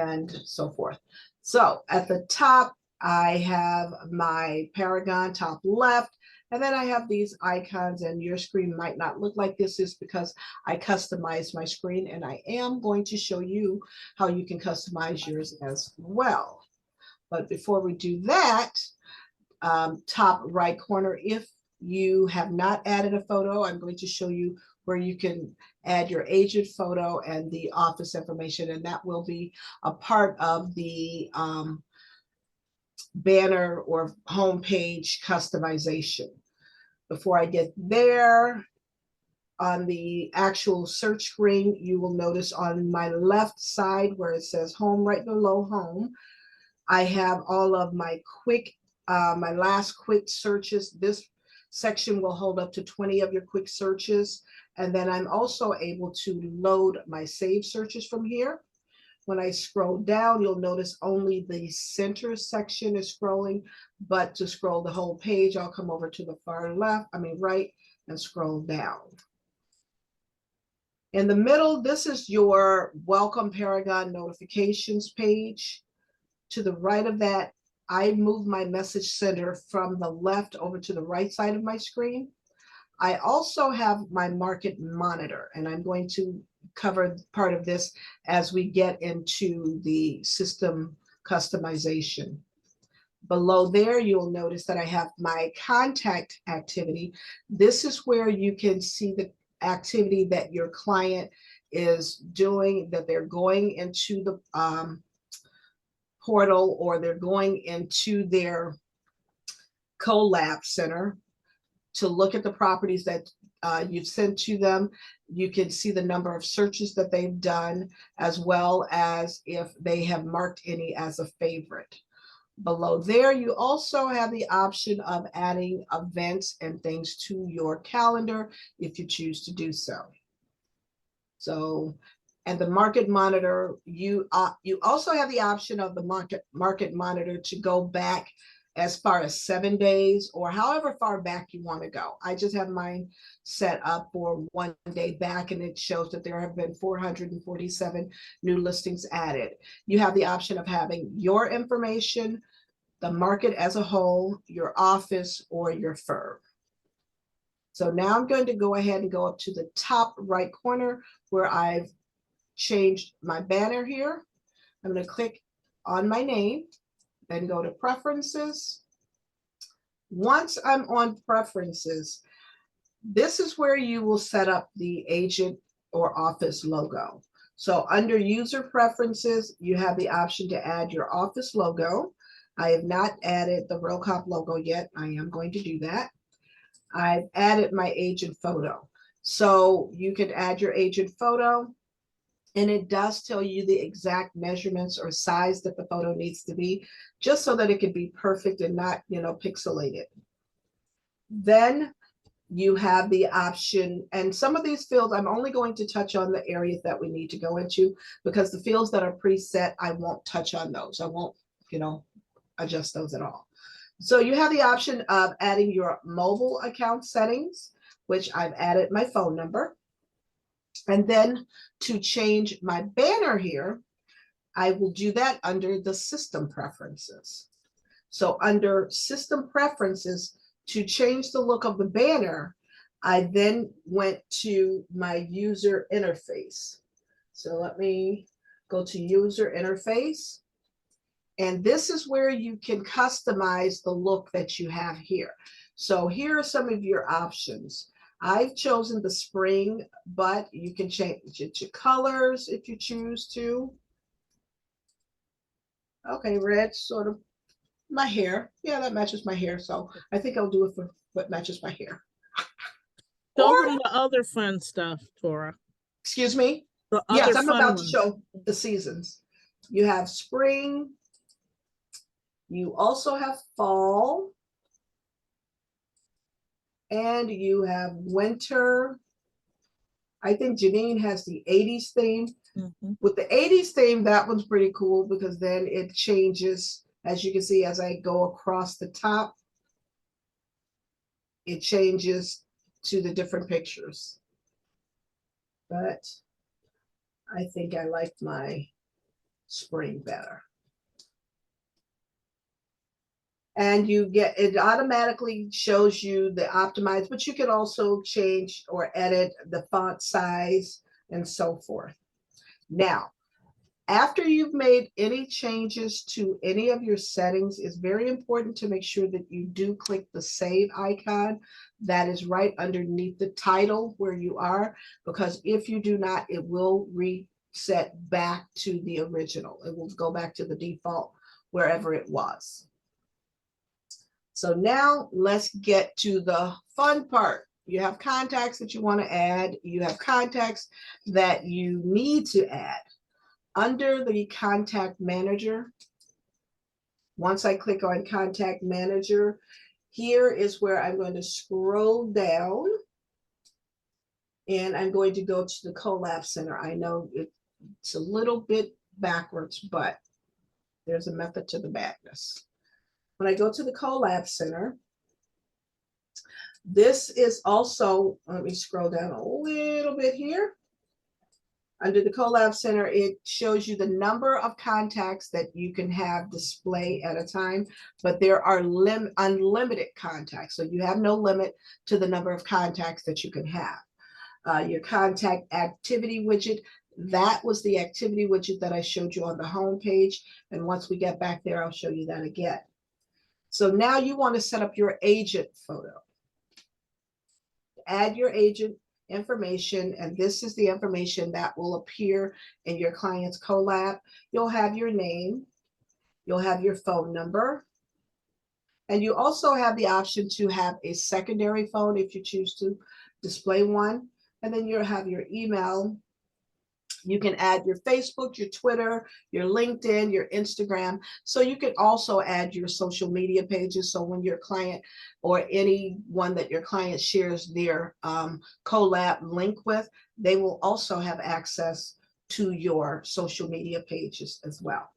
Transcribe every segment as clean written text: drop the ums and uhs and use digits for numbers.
and so forth. So at the top, I have my Paragon top left, and then I have these icons, and your screen might not look like this is because I customized my screen, and I am going to show you how you can customize yours as well. But before we do that, top right corner, if you have not added a photo, I'm going to show you where you can add your agent photo and the office information, and that will be a part of the banner or homepage customization. Before I get there, on the actual search screen, you will notice on my left side where it says home, right below home, I have all of my my last quick searches. This section will hold up to 20 of your quick searches. And then I'm also able to load my saved searches from here. When I scroll down, you'll notice only the center section is scrolling, but to scroll the whole page, I'll come over to the far left, right, and scroll down. In the middle, this is your Welcome Paragon notifications page. To the right of that, I move my message center from the left over to the right side of my screen. I also have my market monitor, and I'm going to cover part of this as we get into the system customization. Below there, you'll notice that I have my contact activity. This is where you can see the activity that your client is doing, that they're going into the portal, or they're going into their collab center to look at the properties that you've sent to them. You can see the number of searches that they've done, as well as if they have marked any as a favorite. Below there, you also have the option of adding events and things to your calendar if you choose to do so. So, and the market monitor, you also have the option of the market monitor to go back as far as 7 days or however far back you want to go. I just have mine set up for 1 day back, and it shows that there have been 447 new listings added. You have the option of having your information, the market as a whole, your office, or your firm. So now I'm going to go ahead and go up to the top right corner where I've changed my banner here. I'm going to click on my name, then go to preferences. Once I'm on preferences, this is where you will set up the agent or office logo. So under user preferences, you have the option to add your office logo. I have not added the Realcomp logo yet. I am going to do that. I've added my agent photo. So you can add your agent photo, and it does tell you the exact measurements or size that the photo needs to be, just so that it can be perfect and not, pixelated. Then you have the option, and some of these fields, I'm only going to touch on the areas that we need to go into, because the fields that are preset, I won't touch on those. I won't, adjust those at all. So you have the option of adding your mobile account settings, which I've added my phone number. And then to change my banner here, I will do that under the system preferences. So under system preferences, to change the look of the banner, I then went to my user interface. So let me go to user interface. And this is where you can customize the look that you have here. So here are some of your options. I've chosen the spring, but you can change it to colors if you choose to. Okay, red, sort of my hair. Yeah, that matches my hair. So I think I'll do it for what matches my hair. Show them the other fun stuff, Tora. Excuse me? The yes, other I'm fun about ones. to show the seasons. You have spring. You also have fall. And you have winter. I think Janine has the 80s theme. Mm-hmm. With the 80s theme, that one's pretty cool, because then it changes, as you can see, as I go across the top, it changes to the different pictures. But I think I like my spring better. And you get, it automatically shows you the optimized, but you can also change or edit the font size and so forth. Now, after you've made any changes to any of your settings, it's very important to make sure that you do click the save icon that is right underneath the title where you are, because if you do not, it will reset back to the original. It will go back to the default wherever it was. So now let's get to the fun part. You have contacts that you want to add. You have contacts that you need to add. Under the contact manager, once I click on contact manager, here is where I'm going to scroll down and I'm going to go to the collab center. I know it's a little bit backwards, but there's a method to the madness. When I go to the collab center, this is also, let me scroll down a little bit here. Under the collab center, it shows you the number of contacts that you can have display at a time, but there are unlimited contacts. So you have no limit to the number of contacts that you can have. Your contact activity widget, that was the activity widget that I showed you on the home page. And once we get back there, I'll show you that again. So now you want to set up your agent photo. Add your agent information, and this is the information that will appear in your client's collab. You'll have your name, you'll have your phone number, and you also have the option to have a secondary phone if you choose to display one, and then you'll have your email. You can add your Facebook, your Twitter, your LinkedIn, your Instagram. So you can also add your social media pages. So when your client or anyone that your client shares their collab link with, they will also have access to your social media pages as well.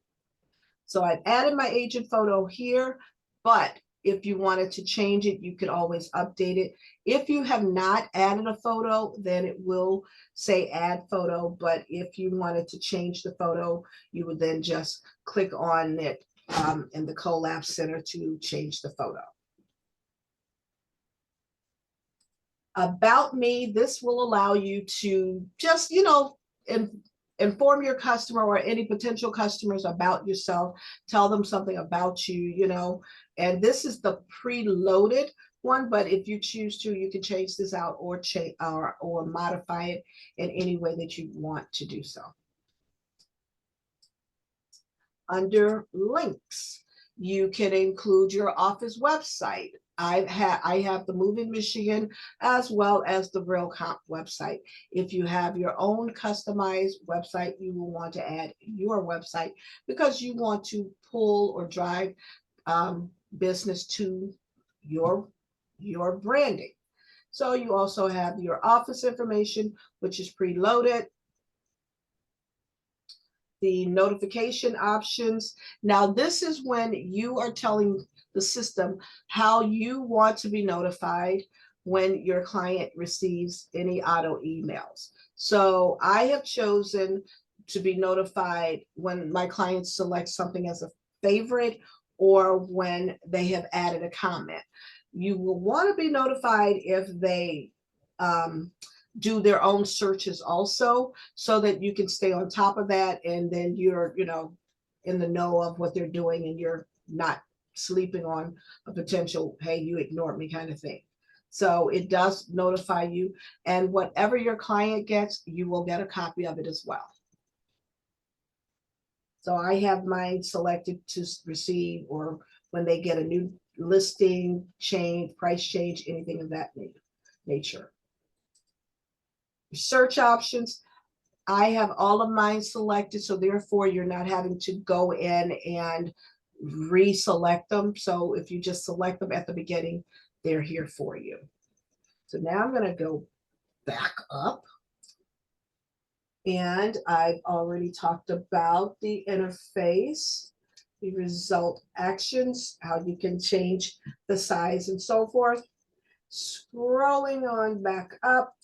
So I've added my agent photo here, but if you wanted to change it, you could always update it. If you have not added a photo, then it will say add photo. But if you wanted to change the photo, you would then just click on it in the collab center to change the photo. About me, this will allow you to just, inform your customer or any potential customers about yourself, tell them something about you, and this is the preloaded one, but if you choose to, you can change this out or change or modify it in any way that you want to do so. Under links, you can include your office website. I have the Move in Michigan as well as the Realcomp website. If you have your own customized website, you will want to add your website because you want to pull or drive business to your branding. So you also have your office information, which is preloaded. The notification options. Now, this is when you are telling the system how you want to be notified when your client receives any auto emails. So I have chosen to be notified when my clients select something as a favorite or when they have added a comment. You will want to be notified if they do their own searches also, so that you can stay on top of that, and then you're in the know of what they're doing and you're not sleeping on a potential, hey, you ignored me kind of thing. So it does notify you, and whatever your client gets, you will get a copy of it as well. So I have mine selected to receive, or when they get a new listing change, price change, anything of that nature. Search options, I have all of mine selected, so therefore you're not having to go in and reselect them. So if you just select them at the beginning, they're here for you. So now I'm going to go back up. And I've already talked about the interface, the result actions, how you can change the size and so forth. Scrolling on back up.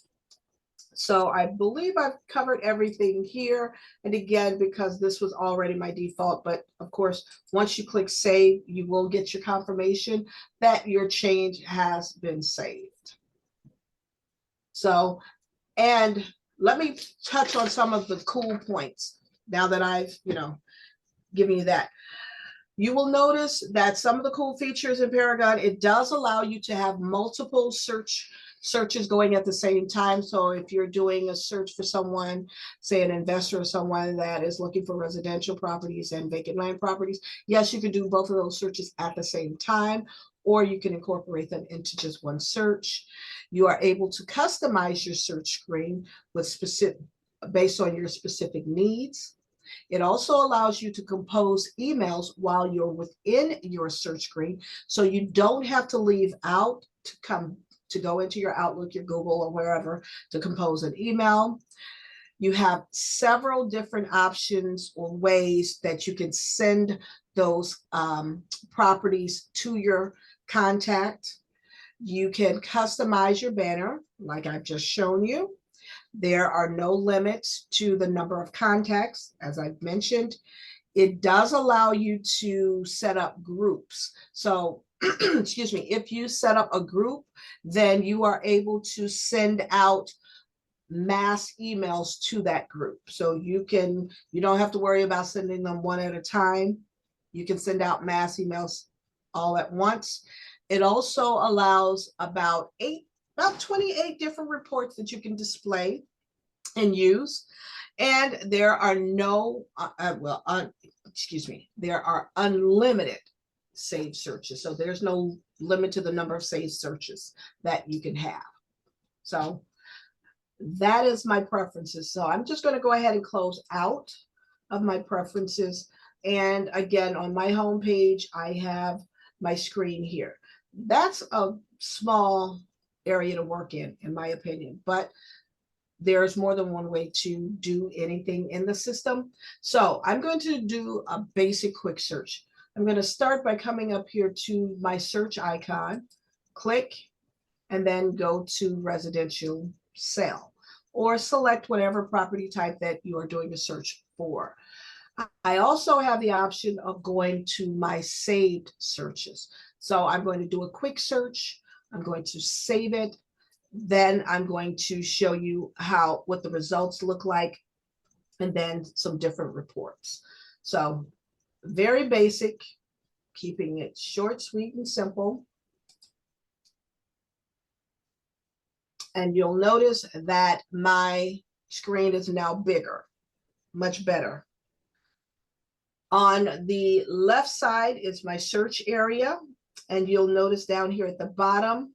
So I believe I've covered everything here. And again, because this was already my default, but of course, once you click save, you will get your confirmation that your change has been saved. So, and let me touch on some of the cool points now that I've, given you that. You will notice that some of the cool features in Paragon, it does allow you to have multiple searches going at the same time. So if you're doing a search for someone, say an investor or someone that is looking for residential properties and vacant land properties, yes, you can do both of those searches at the same time, or you can incorporate them into just one search. You are able to customize your search screen with based on your specific needs. It also allows you to compose emails while you're within your search screen, so you don't have to leave out to go into your Outlook, your Google, or wherever to compose an email. You have several different options or ways that you can send those properties to your contact. You can customize your banner, like I've just shown you. There are no limits to the number of contacts, as I've mentioned. It does allow you to set up groups. So, excuse me, if you set up a group, then you are able to send out mass emails to that group. So you don't have to worry about sending them one at a time. You can send out mass emails all at once. It also allows about 28 different reports that you can display and use. And there are there are unlimited saved searches. So there's no limit to the number of saved searches that you can have. So that is my preferences. So I'm just going to go ahead and close out of my preferences. And again, on my home page, I have my screen here. That's a small area to work in my opinion, but there's more than one way to do anything in the system. So I'm going to do a basic quick search. I'm going to start by coming up here to my search icon, click, and then go to residential sale, or select whatever property type that you are doing a search for. I also have the option of going to my saved searches. So I'm going to do a quick search. I'm going to save it. Then I'm going to show you what the results look like, and then some different reports. So very basic, keeping it short, sweet, and simple. And you'll notice that my screen is now bigger, much better. On the left side is my search area, and you'll notice down here at the bottom,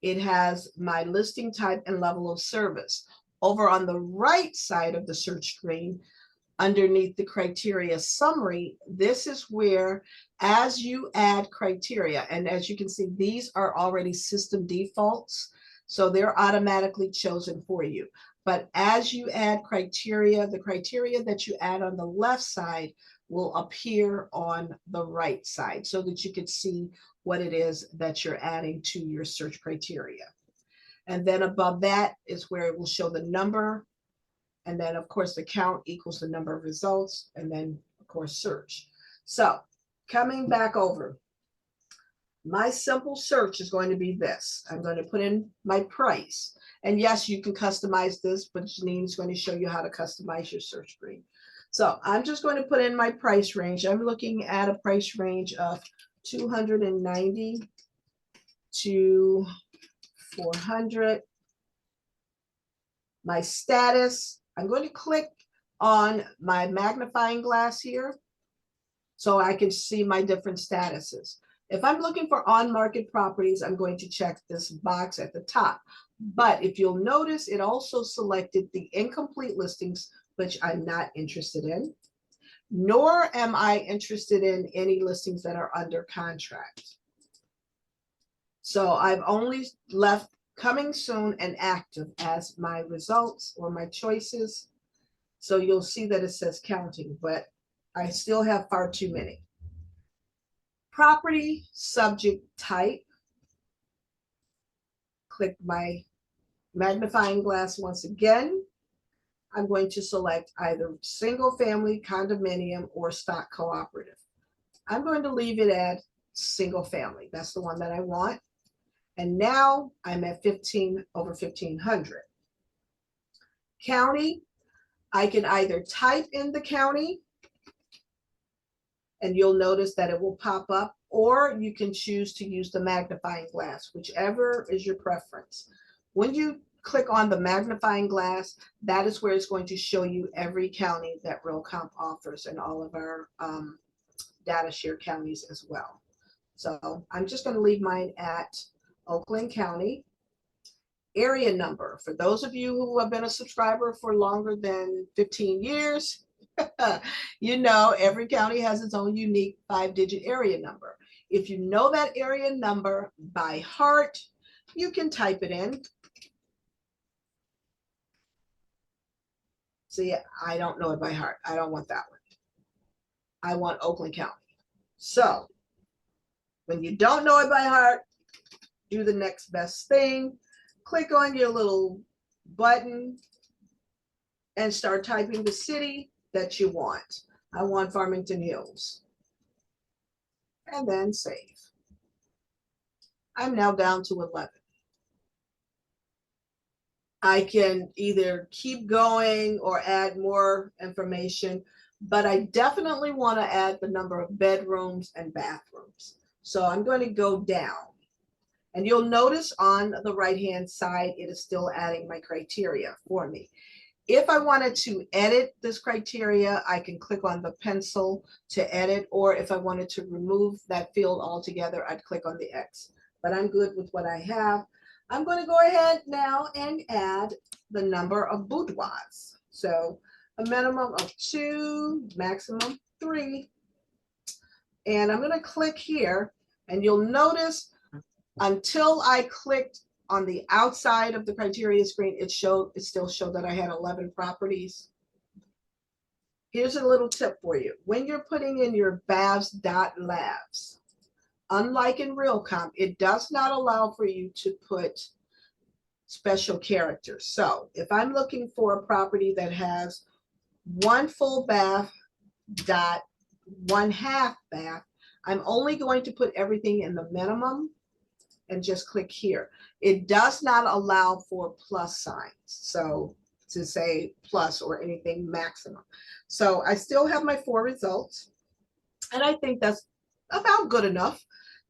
it has my listing type and level of service. Over on the right side of the search screen, underneath the criteria summary, this is where, as you add criteria, and as you can see, these are already system defaults, so they're automatically chosen for you. But as you add criteria, the criteria that you add on the left side will appear on the right side, so that you can see what it is that you're adding to your search criteria. And then above that is where it will show the number. And then of course the count equals the number of results, and then of course search. So coming back over, my simple search is going to be this. I'm going to put in my price. And yes, you can customize this, but Janine is going to show you how to customize your search screen. So I'm just going to put in my price range. I'm looking at a price range of $290 to $400. My status, I'm going to click on my magnifying glass here so I can see my different statuses. If I'm looking for on-market properties, I'm going to check this box at the top. But if you'll notice, it also selected the incomplete listings, which I'm not interested in, nor am I interested in any listings that are under contract. So I've only left coming soon and active as my results or my choices. So you'll see that it says counting, but I still have far too many. Property subject type. Click my Magnifying glass once again. I'm going to select either single family, condominium, or stock cooperative. I'm going to leave it at single family. That's the one that I want. And now I'm at 15 over 1500. County, I can either type in the county and you'll notice that it will pop up, or you can choose to use the magnifying glass, whichever is your preference. When you click on the magnifying glass, that is where it's going to show you every county that Realcomp offers and all of our data share counties as well. So I'm just going to leave mine at Oakland County. Area number, for those of you who have been a subscriber for longer than 15 years, you know every county has its own unique 5-digit area number. If you know that area number by heart, you can type it in. See, I don't know it by heart. I don't want that one. I want Oakland County. So when you don't know it by heart, do the next best thing. Click on your little button and start typing the city that you want. I want Farmington Hills. And then save. I'm now down to 11. I can either keep going or add more information, but I definitely want to add the number of bedrooms and bathrooms. So I'm going to go down. And you'll notice on the right-hand side, it is still adding my criteria for me. If I wanted to edit this criteria, I can click on the pencil to edit, or if I wanted to remove that field altogether, I'd click on the X. But I'm good with what I have. I'm going to go ahead now and add the number of boudoirs. So a minimum of 2, maximum 3. And I'm going to click here, and you'll notice until I clicked on the outside of the criteria screen, it still showed that I had 11 properties. Here's a little tip for you. When you're putting in your babs.labs, unlike in Realcomp, it does not allow for you to put special characters. So if I'm looking for a property that has 1 full bath dot 1/2 bath, I'm only going to put everything in the minimum and just click here. It does not allow for plus signs. So to say plus or anything maximum. So I still have my 4 results. And I think that's about good enough.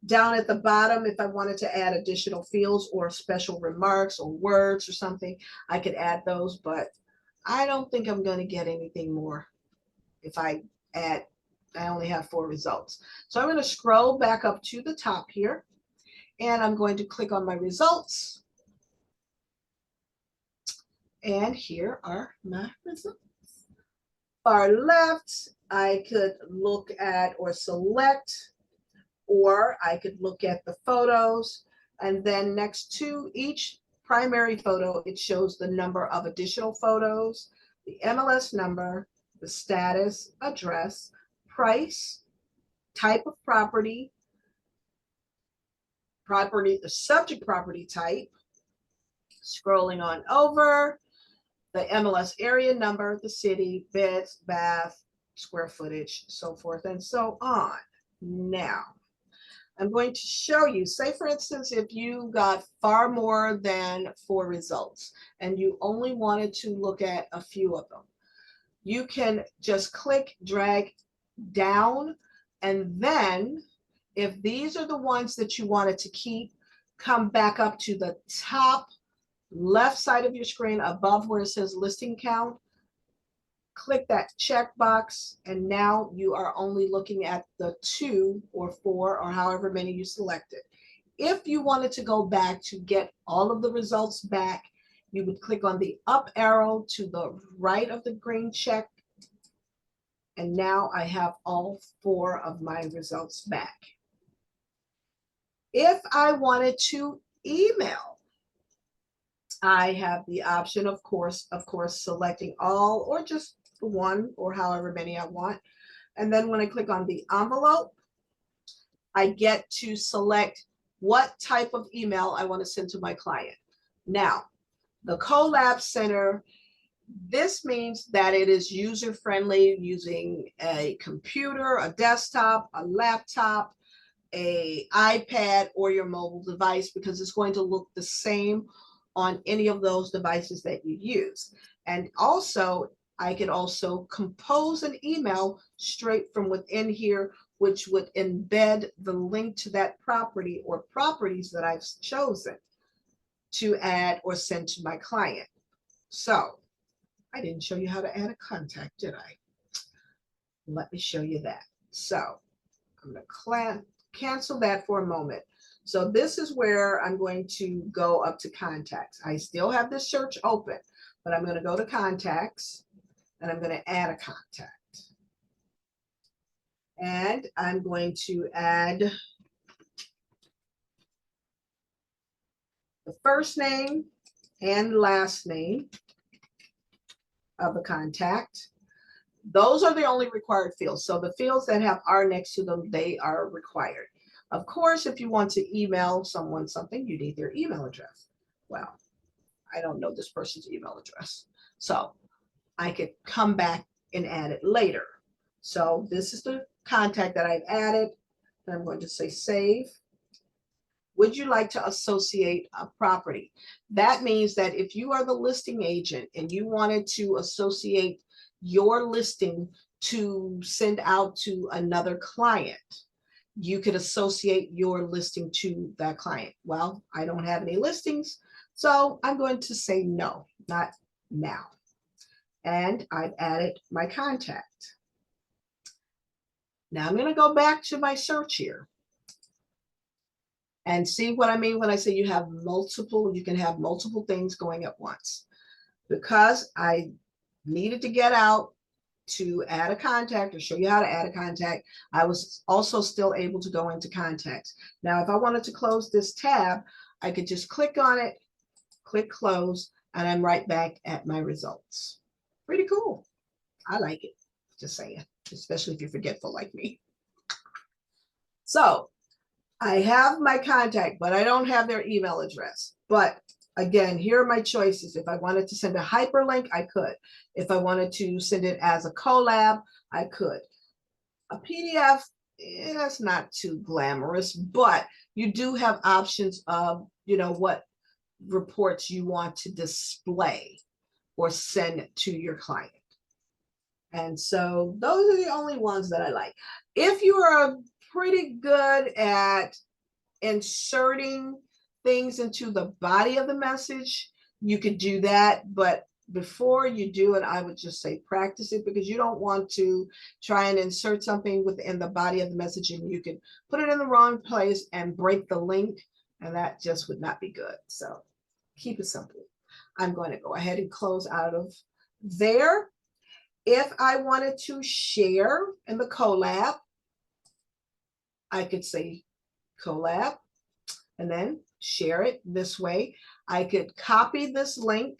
Down at the bottom, if I wanted to add additional fields or special remarks or words or something, I could add those, but I don't think I'm going to get anything more if I only have 4 results. So I'm going to scroll back up to the top here. And I'm going to click on my results. And here are my results. Far left, I could look at or select, or I could look at the photos. And then next to each primary photo, it shows the number of additional photos, the MLS number, the status, address, price, type of property, the subject property type, scrolling on over, the MLS area number, the city, beds, bath, square footage, so forth and so on. Now, I'm going to show you, say for instance, if you got far more than 4 results and you only wanted to look at a few of them, you can just click, drag down, and then if these are the ones that you wanted to keep, come back up to the top left side of your screen above where it says listing count. Click that checkbox, and now you are only looking at the 2 or 4 or however many you selected. If you wanted to go back to get all of the results back, you would click on the up arrow to the right of the green check. And now I have all 4 of my results back. If I wanted to email, I have the option, of course, selecting all or just 1 or however many I want. And then when I click on the envelope, I get to select what type of email I want to send to my client. Now, The collab center, this means that it is user-friendly using a computer, a desktop, a laptop, a iPad, or your mobile device, because it's going to look the same on any of those devices that you use. And also, I could also compose an email straight from within here, which would embed the link to that property or properties that I've chosen to add or send to my client. So I didn't show you how to add a contact, did I? Let me show you that. So I'm going to cancel that for a moment. So this is where I'm going to go up to contacts. I still have this search open, but I'm going to go to contacts and I'm going to add a contact. And I'm going to add the first name and last name of the contact. Those are the only required fields. So the fields that have R next to them, they are required. Of course, if you want to email someone something, you need their email address. Well, I don't know this person's email address, so I could come back and add it later. So this is the contact that I've added. And I'm going to say save. Would you like to associate a property? That means that if you are the listing agent and you wanted to associate your listing to send out to another client, you could associate your listing to that client. Well, I don't have any listings, so I'm going to say no, not now. And I've added my contact. Now I'm going to go back to my search here and see what I mean when I say you can have multiple things going at once. Because I needed to get out to add a contact or show you how to add a contact, I was also still able to go into contacts. Now, if I wanted to close this tab, I could just click on it, click close, and I'm right back at my results. Pretty cool. I like it, just saying, especially if you're forgetful like me. So I have my contact, but I don't have their email address. But again, here are my choices. If I wanted to send a hyperlink, I could. If I wanted to send it as a collab, I could. A PDF, that's not too glamorous, but you do have options of, what reports you want to display or send to your client. And so those are the only ones that I like. If you are pretty good at inserting things into the body of the message, you could do that. But before you do it, I would just say practice it, because you don't want to try and insert something within the body of the message and you can put it in the wrong place and break the link, and that just would not be good. So keep it simple. I'm going to go ahead and close out of there. If I wanted to share in the collab, I could say collab and then share it this way. I could copy this link,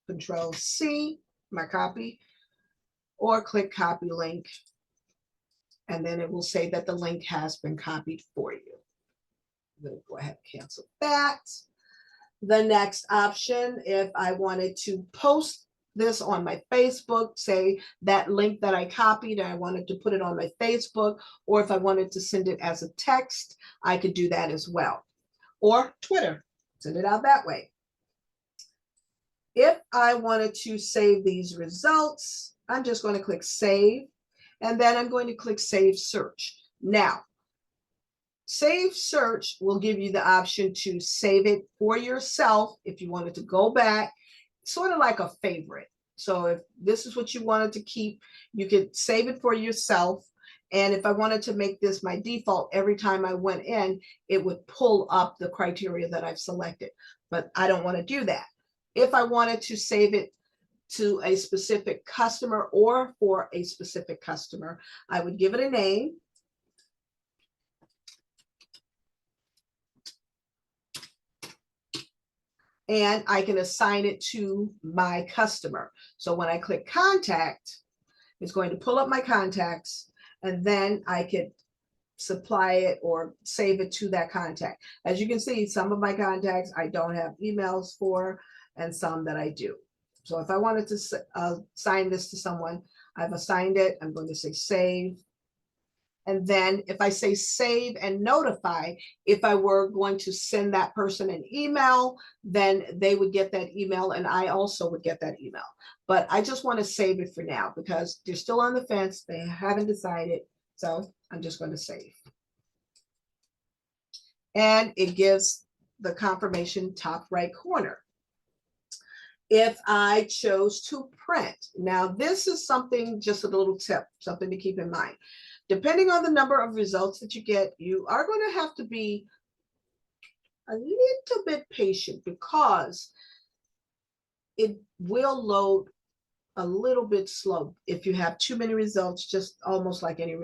Control C, my copy, or click copy link, and then it will say that the link has been copied for you. I'm going to go ahead and cancel that. The next option, if I wanted to post this on my Facebook, say that link that I copied, I wanted to put it on my Facebook, or if I wanted to send it as a text, I could do that as well. Or Twitter, send it out that way. If I wanted to save these results, I'm just going to click save, and then I'm going to click save search. Now, save search will give you the option to save it for yourself if you wanted to go back, sort of like a favorite. So if this is what you wanted to keep, you could save it for yourself. And if I wanted to make this my default, every time I went in, it would pull up the criteria that I've selected. But I don't want to do that. If I wanted to save it to a specific customer or for a specific customer, I would give it a name. And I can assign it to my customer. So when I click contact, it's going to pull up my contacts, and then I could supply it or save it to that contact. As you can see, some of my contacts I don't have emails for, and some that I do. So if I wanted to assign this to someone, I've assigned it. I'm going to say save. And then if I say save and notify, if I were going to send that person an email, then they would get that email and I also would get that email. But I just want to save it for now because they're still on the fence. They haven't decided. So I'm just going to save. And it gives the confirmation top right corner. If I chose to print, now this is something, just a little tip, something to keep in mind. Depending on the number of results that you get, you are going to have to be a little bit patient because it will load a little bit slow. If you have too many results, just almost like any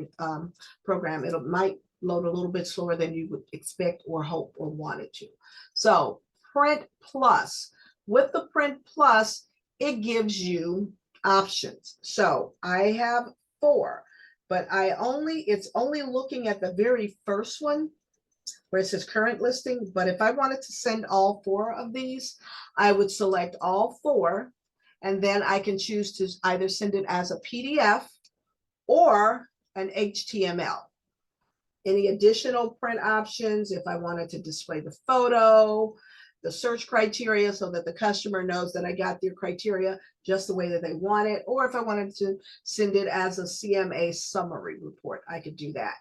program, it might load a little bit slower than you would expect or hope or want it to. So Print Plus, with the Print Plus, it gives you options. So I have 4, but it's only looking at the very first one where it says current listing. But if I wanted to send all 4 of these, I would select all 4, and then I can choose to either send it as a PDF or an HTML. Any additional print options, if I wanted to display the photo, the search criteria so that the customer knows that I got their criteria just the way that they want it, or if I wanted to send it as a CMA summary report, I could do that.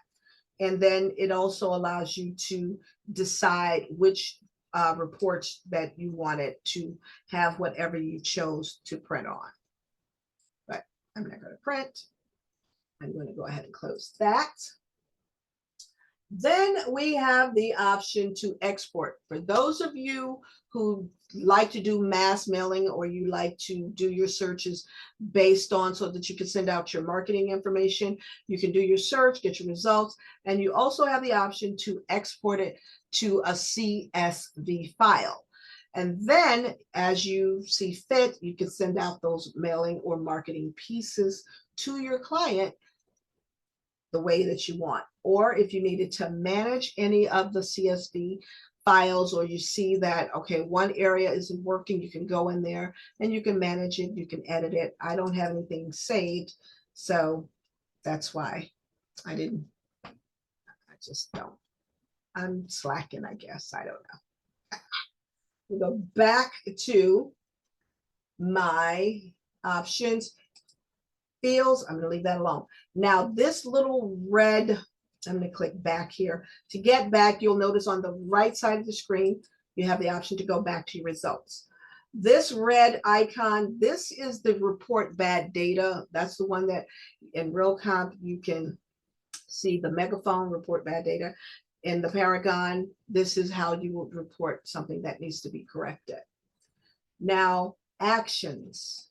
And then it also allows you to decide which reports that you wanted to have whatever you chose to print on. But I'm not going to print. I'm going to go ahead and close that. Then we have the option to export. For those of you who like to do mass mailing or you like to do your searches based on so that you can send out your marketing information, you can do your search, get your results, and you also have the option to export it to a CSV file. And then as you see fit, you can send out those mailing or marketing pieces to your client the way that you want. Or if you needed to manage any of the CSV files, or you see that, okay, one area isn't working, you can go in there and you can manage it, you can edit it. I don't have anything saved, so that's why I just don't. I'm slacking, I guess. I don't know. We go back to my options. Fields, I'm going to leave that alone. Now this little red, I'm going to click back here. To get back, you'll notice on the right side of the screen, you have the option to go back to your results. This red icon, this is the report bad data. That's the one that in Realcomp, you can see the megaphone report bad data. In the Paragon, this is how you will report something that needs to be corrected. Now, actions.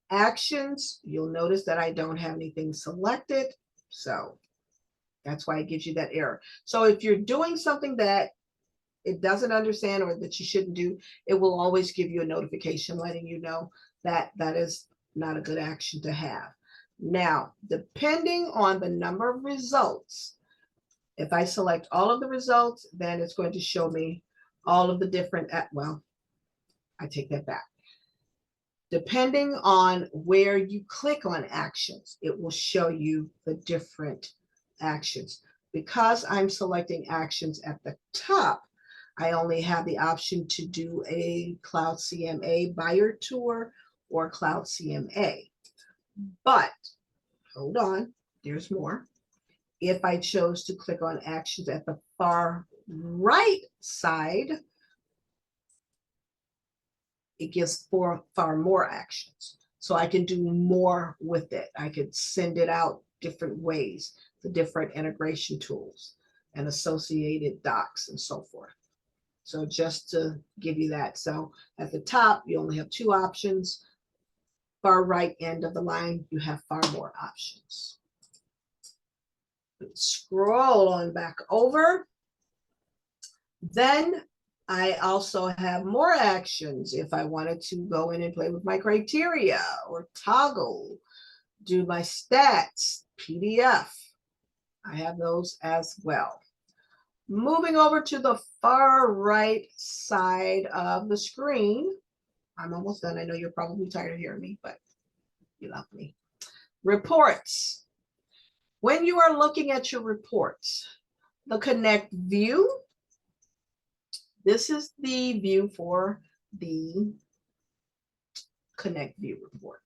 Actions, you'll notice that I don't have anything selected. So that's why it gives you that error. So if you're doing something that it doesn't understand or that you shouldn't do, it will always give you a notification letting you know that that is not a good action to have. Now, depending on the number of results, if I select all of the results, then it's going to show me all of the different, well, I take that back. Depending on where you click on actions, it will show you the different actions. Because I'm selecting actions at the top, I only have the option to do a Cloud CMA buyer tour or Cloud CMA. But hold on, there's more. If I chose to click on actions at the far right side, it gives far more actions. So I can do more with it. I could send it out different ways, the different integration tools and associated docs and so forth. So just to give you that. So at the top, you only have 2 options. Far right end of the line, you have far more options. Scroll on back over. Then I also have more actions if I wanted to go in and play with my criteria or toggle, do my stats, PDF. I have those as well. Moving over to the far right side of the screen. I'm almost done. I know you're probably tired of hearing me, but you love me. Reports. When you are looking at your reports, the Connect view, this is the view for the Connect view report.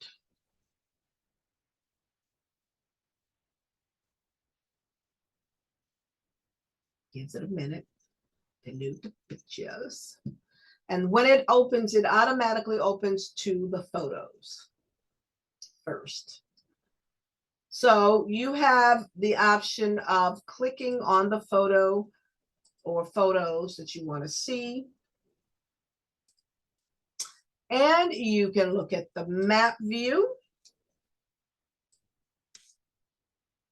Gives it a minute to load the pictures. And when it opens, it automatically opens to the photos first. So you have the option of clicking on the photo or photos that you want to see. And you can look at the map view.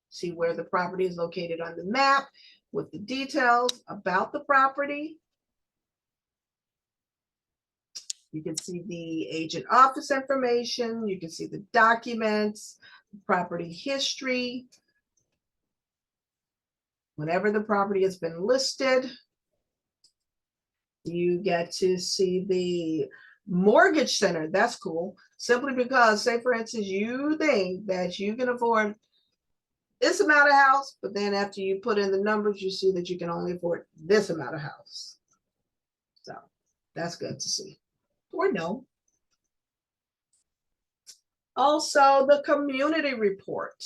See where the property is located on the map with the details about the property. You can see the agent office information. You can see the documents, property history. Whenever the property has been listed, you get to see the mortgage center. That's cool. Simply because, say for instance, you think that you can afford this amount of house, but then after you put in the numbers, you see that you can only afford this amount of house. So that's good to see. Or no. Also, the community report.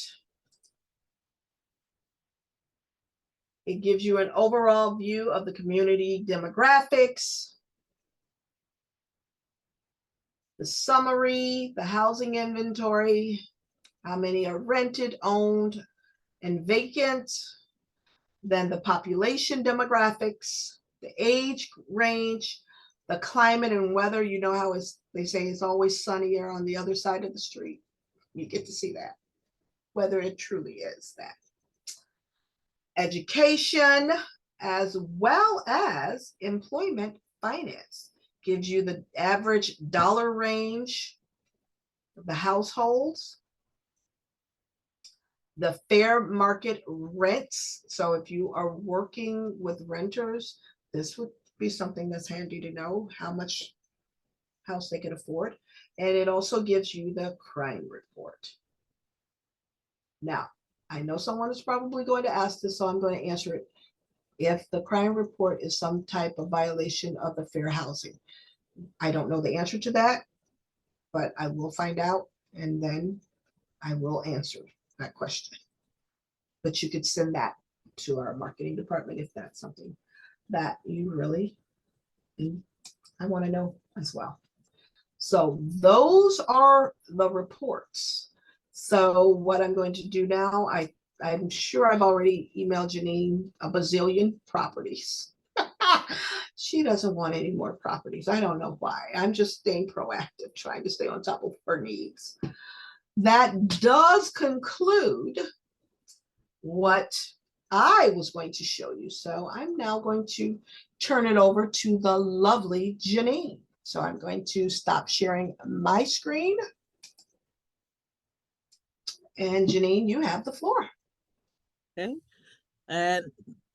It gives you an overall view of the community demographics, the summary, the housing inventory, how many are rented, owned, and vacant, then the population demographics, the age range, the climate and weather. You know how they say it's always sunnier on the other side of the street. You get to see that, whether it truly is that. Education, as well as employment finance, gives you the average dollar range of the households, the fair market rents. So if you are working with renters, this would be something that's handy to know how much house they can afford. And it also gives you the crime report. Now, I know someone is probably going to ask this, so I'm going to answer it. If the crime report is some type of violation of the fair housing, I don't know the answer to that, but I will find out and then I will answer that question. But you could send that to our marketing department if that's something that you really, I want to know as well. So those are the reports. So what I'm going to do now, I'm sure I've already emailed Janine a bazillion properties. She doesn't want any more properties. I don't know why. I'm just staying proactive, trying to stay on top of her needs. That does conclude what I was going to show you. So I'm now going to turn it over to the lovely Janine. So I'm going to stop sharing my screen. And Janine, you have the floor. Okay. And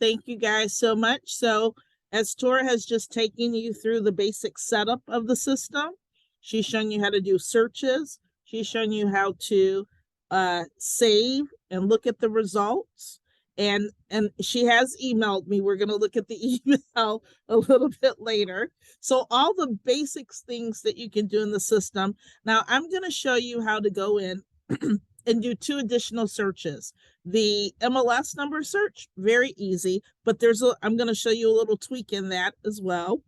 thank you guys so much. So as Tora has just taken you through the basic setup of the system, she's shown you how to do searches. She's shown you how to save and look at the results. And she has emailed me. We're going to look at the email a little bit later. So all the basics things that you can do in the system. Now I'm going to show you how to go in and do 2 additional searches. The MLS number search, very easy, but I'm going to show you a little tweak in that as well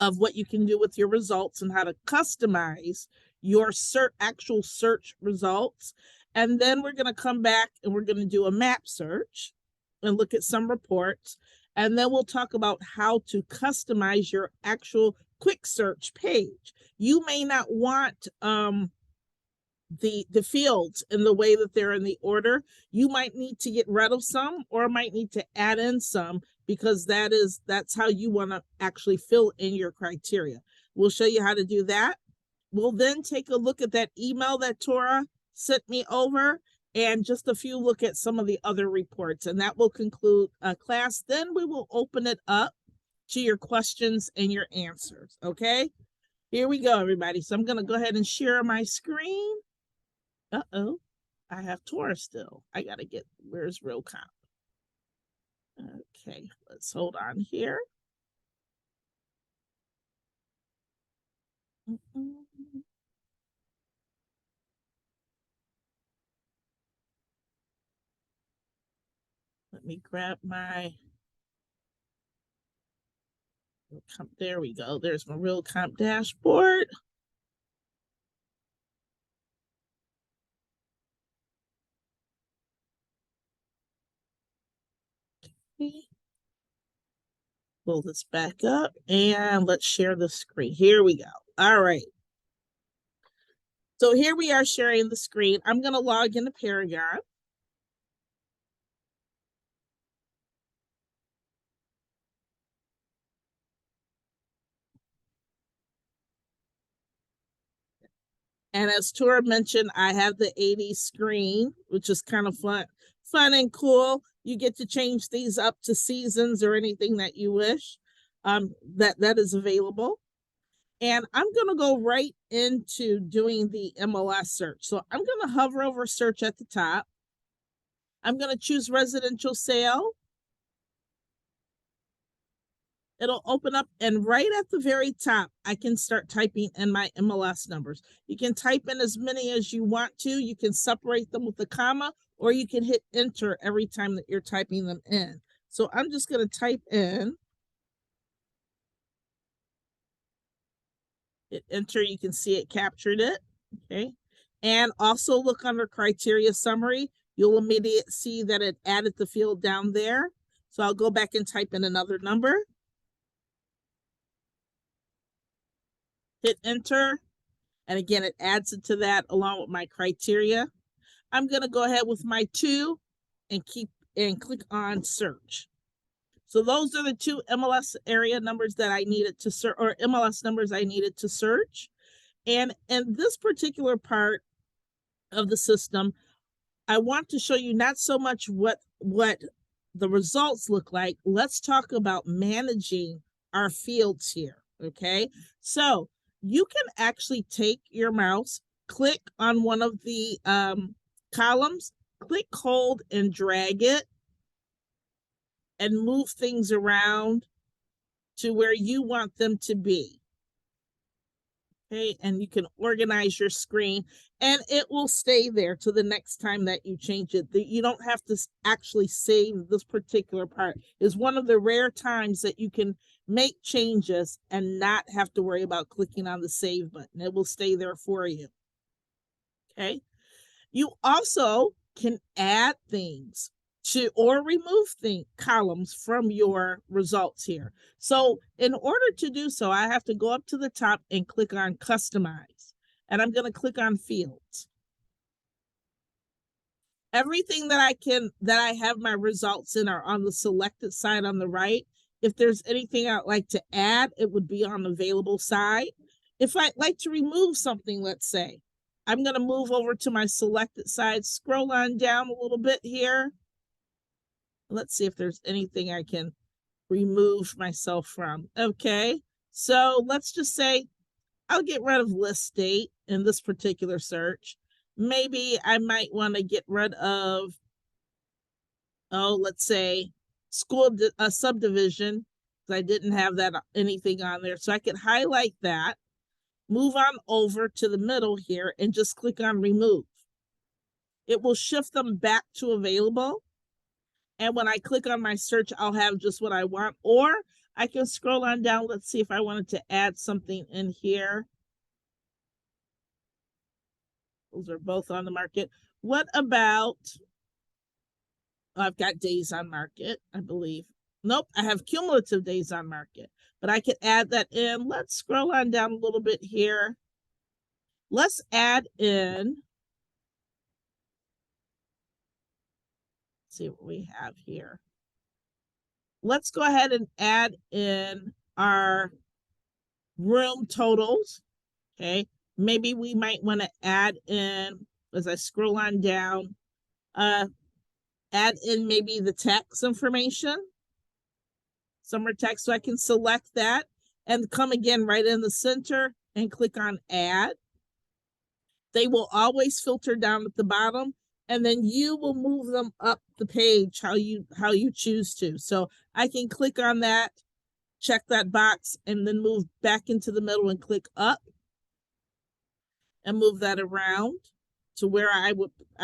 of what you can do with your results and how to customize your actual search results. And then we're going to come back and we're going to do a map search and look at some reports. And then we'll talk about how to customize your actual quick search page. You may not want the fields in the way that they're in the order. You might need to get rid of some or might need to add in some because that's how you want to actually fill in your criteria. We'll show you how to do that. We'll then take a look at that email that Tora sent me over and just a few look at some of the other reports, and that will conclude class. Then we will open it up to your questions and your answers. Okay, here we go, everybody. So I'm going to go ahead and share my screen. Uh-oh, I have Tora still. I got to get, where's Realcomp? Okay, let's hold on here. Let me grab my Realcomp. There we go. There's my Realcomp dashboard. Pull this back up and let's share the screen. Here we go. All right. So here we are sharing the screen. I'm going to log into Paragon. And as Tora mentioned, I have the 80 screen, which is kind of fun and cool. You get to change these up to seasons or anything that you wish. That is available. And I'm going to go right into doing the MLS search. So I'm going to hover over search at the top. I'm going to choose residential sale. It'll open up, and right at the very top, I can start typing in my MLS numbers. You can type in as many as you want to. You can separate them with a comma, or you can hit enter every time that you're typing them in. So I'm just going to type in, hit enter. You can see it captured it. Okay. And also look under criteria summary. You'll immediately see that it added the field down there. So I'll go back and type in another number. Hit enter. And again, it adds it to that along with my criteria. I'm going to go ahead with my 2 and click on search. So those are the 2 MLS area numbers that I needed to search, or MLS numbers I needed to search. And in this particular part of the system, I want to show you not so much what the results look like. Let's talk about managing our fields here. Okay. So you can actually take your mouse, click on one of the columns, click, hold, and drag it, and move things around to where you want them to be. Okay, and you can organize your screen, and it will stay there to the next time that you change it. You don't have to actually save this particular part. It's one of the rare times that you can make changes and not have to worry about clicking on the save button. It will stay there for you. Okay, you also can add things to or remove columns from your results here. So in order to do so, I have to go up to the top and click on customize, and I'm going to click on fields. Everything that I have my results in are on the selected side on the right. If there's anything I'd like to add, it would be on the available side. If I'd like to remove something, let's say, I'm going to move over to my selected side, scroll on down a little bit here. Let's see if there's anything I can remove myself from. Okay, so let's just say I'll get rid of list date in this particular search. Maybe I might want to get rid of, let's say school subdivision, because I didn't have that anything on there. So I could highlight that, move on over to the middle here, and just click on remove. It will shift them back to available. And when I click on my search, I'll have just what I want. Or I can scroll on down. Let's see if I wanted to add something in here. Those are both on the market. What about, I've got days on market, I believe. Nope, I have cumulative days on market, but I could add that in. Let's scroll on down a little bit here. Let's add in, let's see what we have here. Let's go ahead and add in our room totals. Okay, maybe we might want to add in, as I scroll on down, add in maybe the tax information, summer tax, so I can select that and come again right in the center and click on add. They will always filter down at the bottom, and then you will move them up the page how you choose to. So I can click on that, check that box, and then move back into the middle and click up and move that around to where I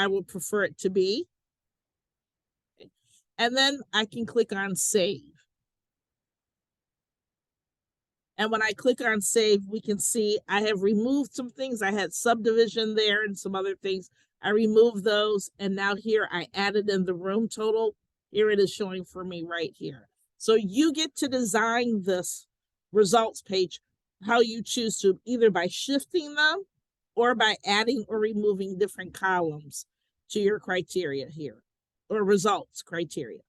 would prefer it to be. And then I can click on save. And when I click on save, we can see I have removed some things. I had subdivision there and some other things. I removed those. And now here I added in the room total. Here it is showing for me right here. So you get to design this results page how you choose to, either by shifting them or by adding or removing different columns to your criteria here, or results criteria.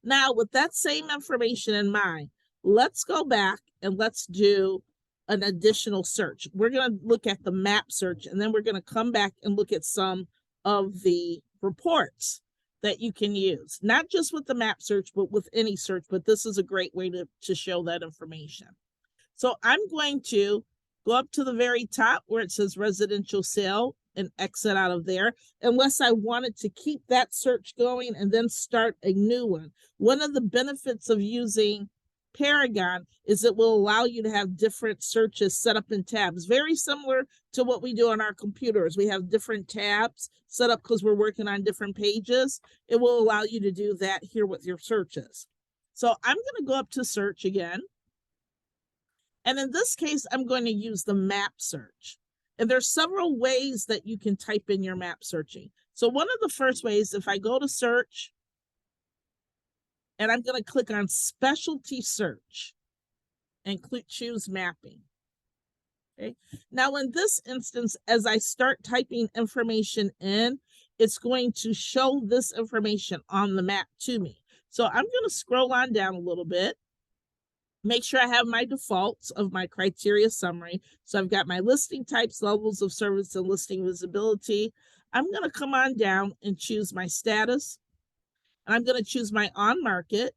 Now, with that same information in mind, let's go back and let's do an additional search. We're going to look at the map search, and then we're going to come back and look at some of the reports that you can use, not just with the map search, but with any search. But this is a great way to show that information. So I'm going to go up to the very top where it says residential sale and exit out of there, unless I wanted to keep that search going and then start a new one. One of the benefits of using Paragon is it will allow you to have different searches set up in tabs, very similar to what we do on our computers. We have different tabs set up because we're working on different pages. It will allow you to do that here with your searches. So I'm going to go up to search again. And in this case, I'm going to use the map search. And there's several ways that you can type in your map searching. So one of the first ways, if I go to search, and I'm going to click on specialty search and choose mapping. Okay. Now in this instance, as I start typing information in, it's going to show this information on the map to me. So I'm going to scroll on down a little bit. Make sure I have my defaults of my criteria summary. So I've got my listing types, levels of service, and listing visibility. I'm going to come on down and choose my status. And I'm going to choose my on market.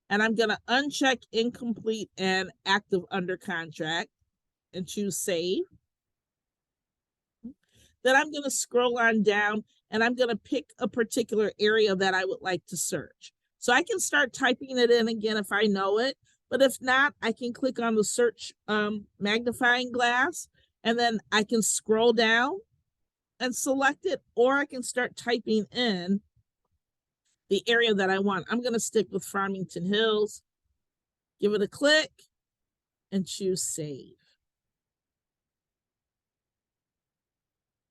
And I'm going to uncheck incomplete and active under contract and choose save. Then I'm going to scroll on down and I'm going to pick a particular area that I would like to search. So I can start typing it in again if I know it. But if not, I can click on the search magnifying glass, and then I can scroll down and select it, or I can start typing in the area that I want. I'm going to stick with Farmington Hills, give it a click, and choose save.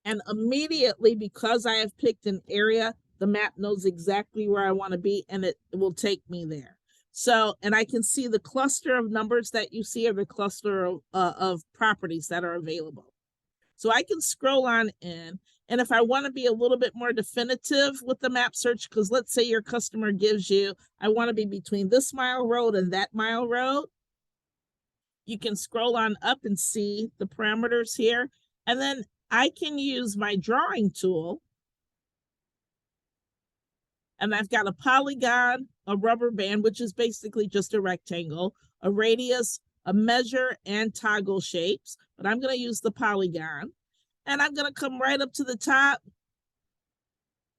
And immediately, because I have picked an area, the map knows exactly where I want to be, and it will take me there. So, and I can see the cluster of numbers that you see, or the cluster of properties that are available. So I can scroll on in. And if I want to be a little bit more definitive with the map search, because let's say your customer gives you, I want to be between this mile road and that mile road, you can scroll on up and see the parameters here. And then I can use my drawing tool. And I've got a polygon, a rubber band, which is basically just a rectangle, a radius, a measure, and toggle shapes. But I'm going to use the polygon. And I'm going to come right up to the top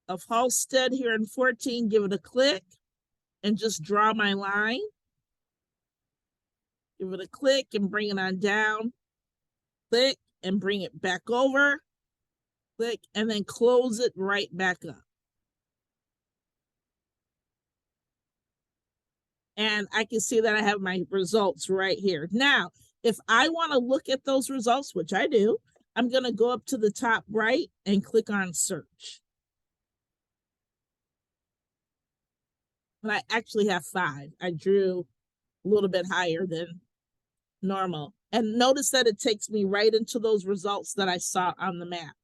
of Halstead here in 14, give it a click, and just draw my line. Give it a click and bring it on down. Click and bring it back over. Click and then close it right back up. And I can see that I have my results right here. Now, if I want to look at those results, which I do, I'm going to go up to the top right and click on search. But I actually have 5. I drew a little bit higher than normal. And notice that it takes me right into those results that I saw on the map.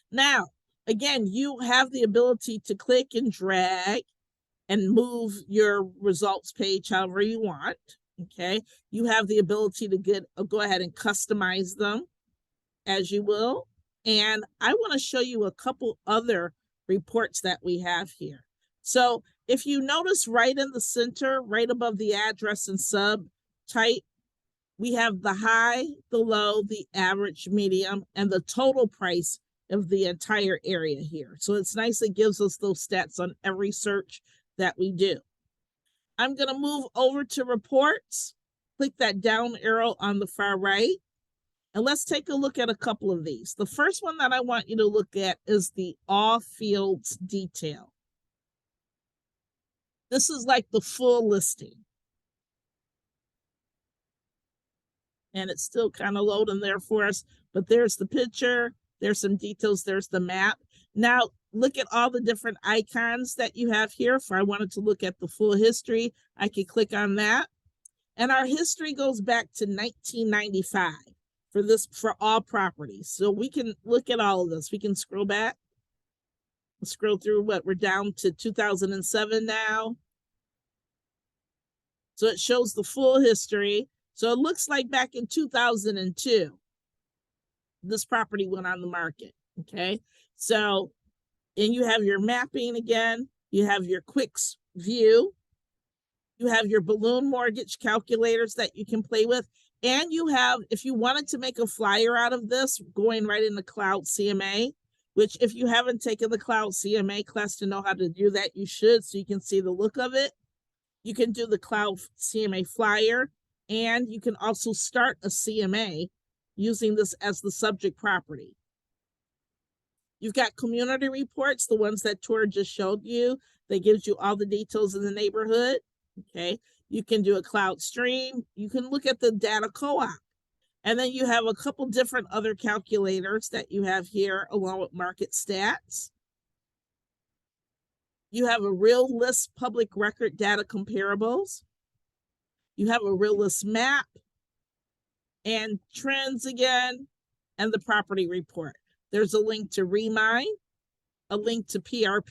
Now, again, you have the ability to click and drag and move your results page however you want. Okay. You have the ability to go ahead and customize them as you will. And I want to show you a couple other reports that we have here. So if you notice right in the center, right above the address and sub type, we have the high, the low, the average, medium, and the total price of the entire area here. So it's nice, it gives us those stats on every search that we do. I'm going to move over to reports, click that down arrow on the far right, and let's take a look at a couple of these. The first one that I want you to look at is the all fields detail. This is like the full listing. And it's still kind of loading there for us, but there's the picture, there's some details, there's the map. Now look at all the different icons that you have here. If I wanted to look at the full history, I could click on that. And our history goes back to 1995 for all properties. So we can look at all of this. We can scroll back, scroll through what we're down to 2007 now. So it shows the full history. So it looks like back in 2002, this property went on the market. Okay. So, and you have your mapping again, you have your quick view, you have your balloon mortgage calculators that you can play with. And you have, if you wanted to make a flyer out of this, going right in the Cloud CMA, which if you haven't taken the Cloud CMA class to know how to do that, you should, so you can see the look of it. You can do the Cloud CMA flyer, and you can also start a CMA using this as the subject property. You've got community reports, the ones that Tor just showed you, that gives you all the details in the neighborhood. Okay. You can do a cloud stream. You can look at the data co-op. And then you have a couple different other calculators that you have here along with market stats. You have a real list public record data comparables. You have a real list map and trends again, and the property report. There's a link to Remind, a link to RPR,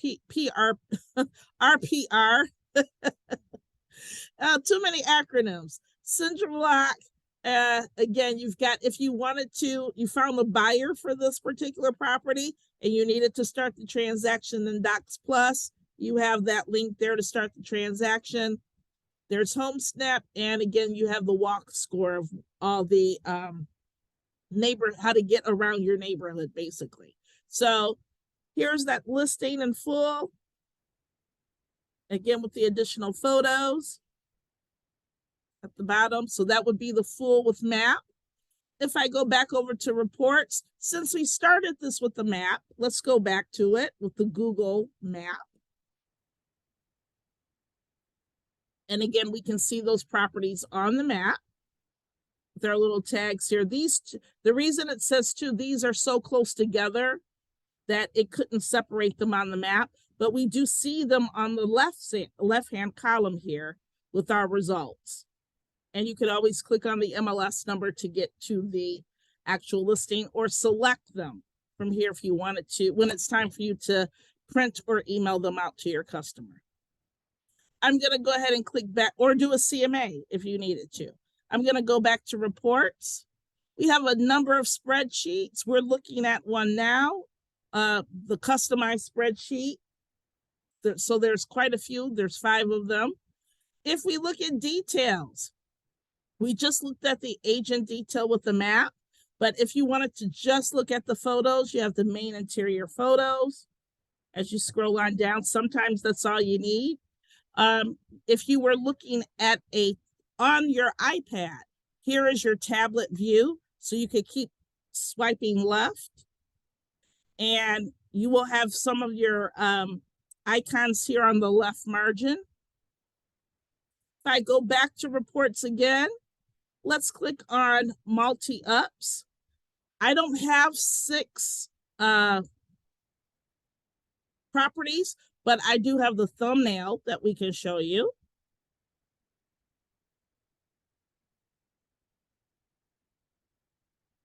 too many acronyms. Syndrome lock. Again, you've got, if you wanted to, you found a buyer for this particular property and you needed to start the transaction in Docs Plus, you have that link there to start the transaction. There's Home Snap, and again, you have the walk score of all the how to get around your neighborhood, basically. So here's that listing in full. Again, with the additional photos at the bottom. So that would be the full with map. If I go back over to reports, since we started this with the map, let's go back to it with the Google map. And again, we can see those properties on the map. There are little tags here. The reason it says two, these are so close together that it couldn't separate them on the map, but we do see them on the left-hand column here with our results. And you could always click on the MLS number to get to the actual listing, or select them from here if you wanted to, when it's time for you to print or email them out to your customer. I'm going to go ahead and click back, or do a CMA if you needed to. I'm going to go back to reports. We have a number of spreadsheets. We're looking at one now, the customized spreadsheet. So there's quite a few. There's 5 of them. If we look at details, we just looked at the agent detail with the map. But if you wanted to just look at the photos, you have the main interior photos. As you scroll on down, sometimes that's all you need. If you were looking at on your iPad, here is your tablet view. So you could keep swiping left, and you will have some of your icons here on the left margin. If I go back to reports again, let's click on multi-ups. I don't have 6 properties, but I do have the thumbnail that we can show you.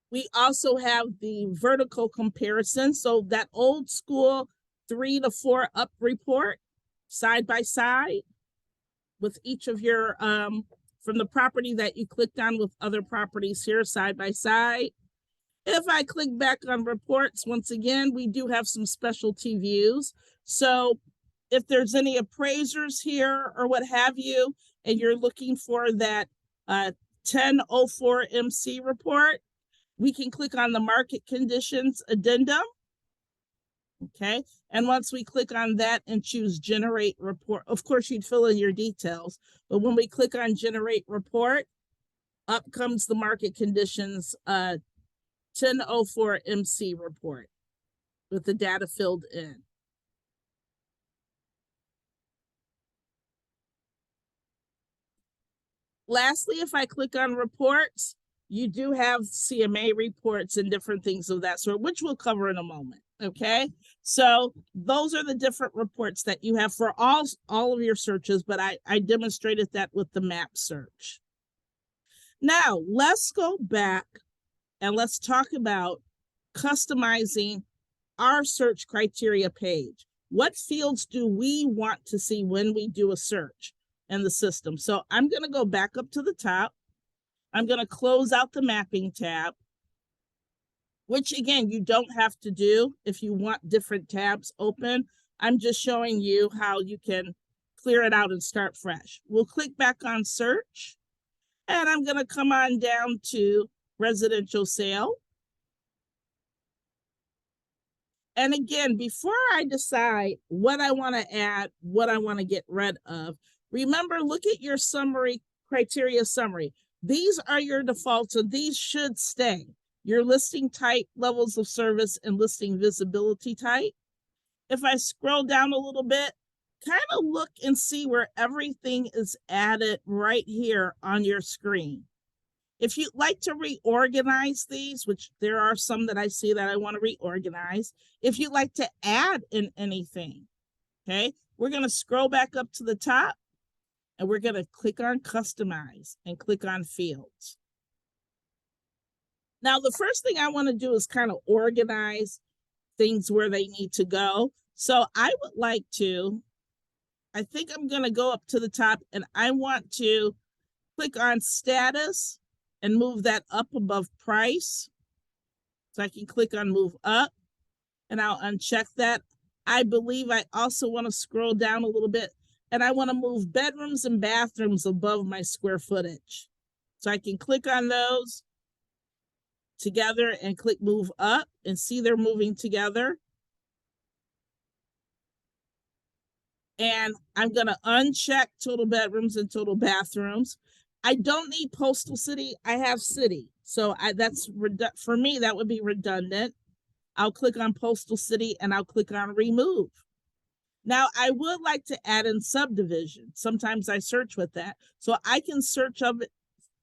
We also have the vertical comparison. So that old school 3 to 4 up report side by side with each of your, from the property that you clicked on with other properties here side by side. If I click back on reports, once again, we do have some specialty views. So if there's any appraisers here or what have you, and you're looking for that 1004 MC report, we can click on the market conditions addendum. Okay. And once we click on that and choose generate report, of course, you'd fill in your details. But when we click on generate report, up comes the market conditions 1004 MC report with the data filled in. Lastly, if I click on reports, you do have CMA reports and different things of that sort, which we'll cover in a moment. Okay, so those are the different reports that you have for all of your searches, but I demonstrated that with the map search. Now let's go back and let's talk about customizing our search criteria page. What fields do we want to see when we do a search in the system? So I'm going to go back up to the top. I'm going to close out the mapping tab, which again, you don't have to do if you want different tabs open. I'm just showing you how you can clear it out and start fresh. We'll click back on search, and I'm going to come on down to residential sale. And again, before I decide what I want to add, what I want to get rid of, remember, look at your summary, criteria summary. These are your defaults, and these should stay. Your listing type, levels of service, and listing visibility type. If I scroll down a little bit, kind of look and see where everything is added right here on your screen. If you'd like to reorganize these, which there are some that I see that I want to reorganize, if you'd like to add in anything, okay, we're going to scroll back up to the top and we're going to click on customize and click on fields. Now, the first thing I want to do is kind of organize things where they need to go. So I would like to, I think I'm going to go up to the top and I want to click on status and move that up above price. So I can click on move up and I'll uncheck that. I believe I also want to scroll down a little bit and I want to move bedrooms and bathrooms above my square footage. So I can click on those together and click move up and see they're moving together. And I'm going to uncheck total bedrooms and total bathrooms. I don't need postal city. I have city. So that's for me, that would be redundant. I'll click on postal city and I'll click on remove. Now I would like to add in subdivision. Sometimes I search with that. So I can search of it,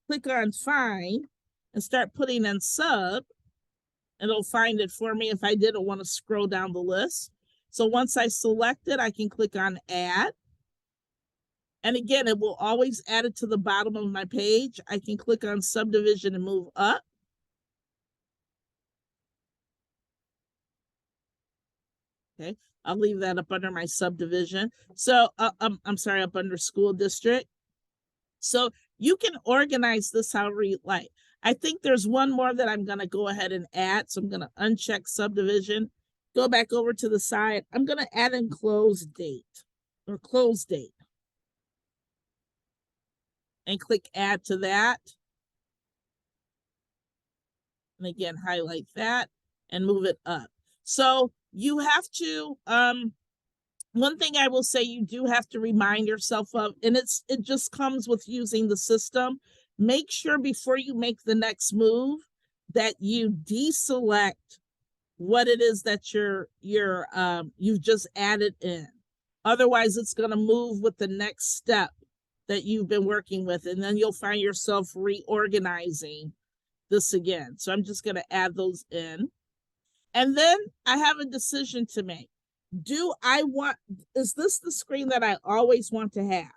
click on find and start putting in sub. And it'll find it for me if I didn't want to scroll down the list. So once I select it, I can click on add. And again, it will always add it to the bottom of my page. I can click on subdivision and move up. Okay, I'll leave that up under my subdivision. So I'm sorry, up under school district. So you can organize this however you like. I think there's one more that I'm going to go ahead and add. So I'm going to uncheck subdivision, go back over to the side. I'm going to add in close date or close date. And click add to that. And again, highlight that and move it up. So you have to, one thing I will say you do have to remind yourself of, and it just comes with using the system. Make sure before you make the next move that you deselect what it is that you've just added in. Otherwise, it's going to move with the next step that you've been working with, and then you'll find yourself reorganizing this again. So I'm just going to add those in. And then I have a decision to make. Is this the screen that I always want to have?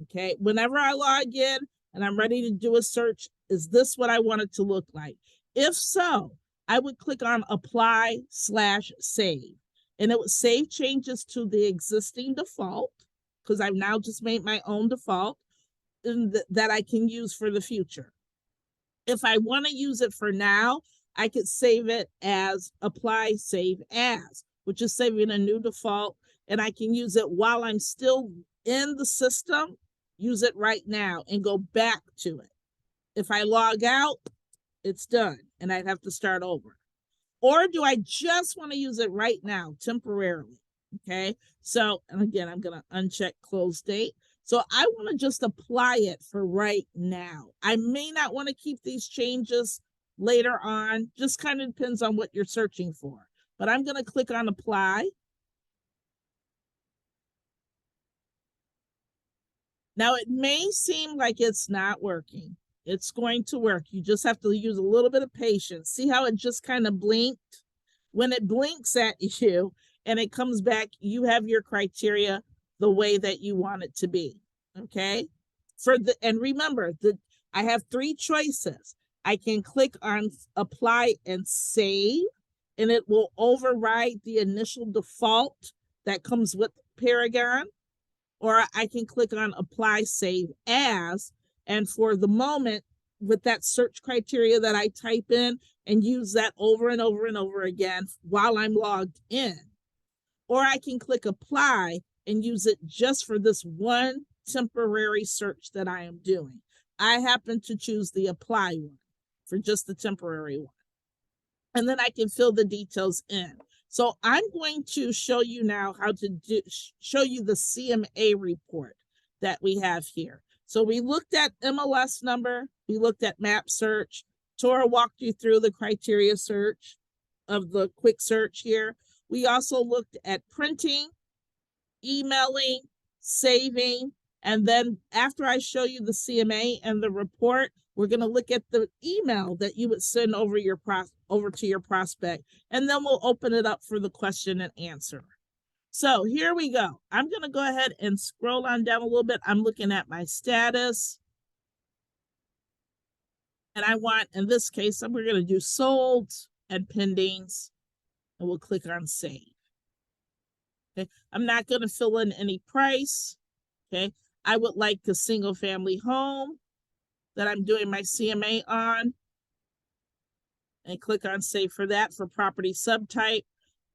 Okay, whenever I log in and I'm ready to do a search, is this what I want it to look like? If so, I would click on apply/save. And it would save changes to the existing default, because I've now just made my own default that I can use for the future. If I want to use it for now, I could save it as apply save as, which is saving a new default, and I can use it while I'm still in the system, use it right now and go back to it. If I log out, it's done and I'd have to start over. Or do I just want to use it right now, temporarily? Okay. So, and again, I'm going to uncheck close date. So I want to just apply it for right now. I may not want to keep these changes later on, just kind of depends on what you're searching for. But I'm going to click on apply. Now it may seem like it's not working. It's going to work. You just have to use a little bit of patience. See how it just kind of blinked? When it blinks at you and it comes back, you have your criteria the way that you want it to be. Okay. And remember that I have 3 choices. I can click on apply and save, and it will override the initial default that comes with Paragon. Or I can click on apply save as, and for the moment, with that search criteria that I type in, and use that over and over and over again while I'm logged in. Or I can click apply and use it just for this one temporary search that I am doing. I happen to choose the apply one for just the temporary one. And then I can fill the details in. So I'm going to show you now how to show you the CMA report that we have here. So we looked at MLS number, we looked at map search. Tora walked you through the criteria search of the quick search here. We also looked at printing, emailing, saving, and then after I show you the CMA and the report, we're going to look at the email that you would send over to your prospect, and then we'll open it up for the question and answer. So here we go. I'm going to go ahead and scroll on down a little bit. I'm looking at my status. And I want, in this case, we're going to do sold and pendings, and we'll click on save. Okay. I'm not going to fill in any price. Okay. I would like a single family home that I'm doing my CMA on, and click on save for that. For property subtype,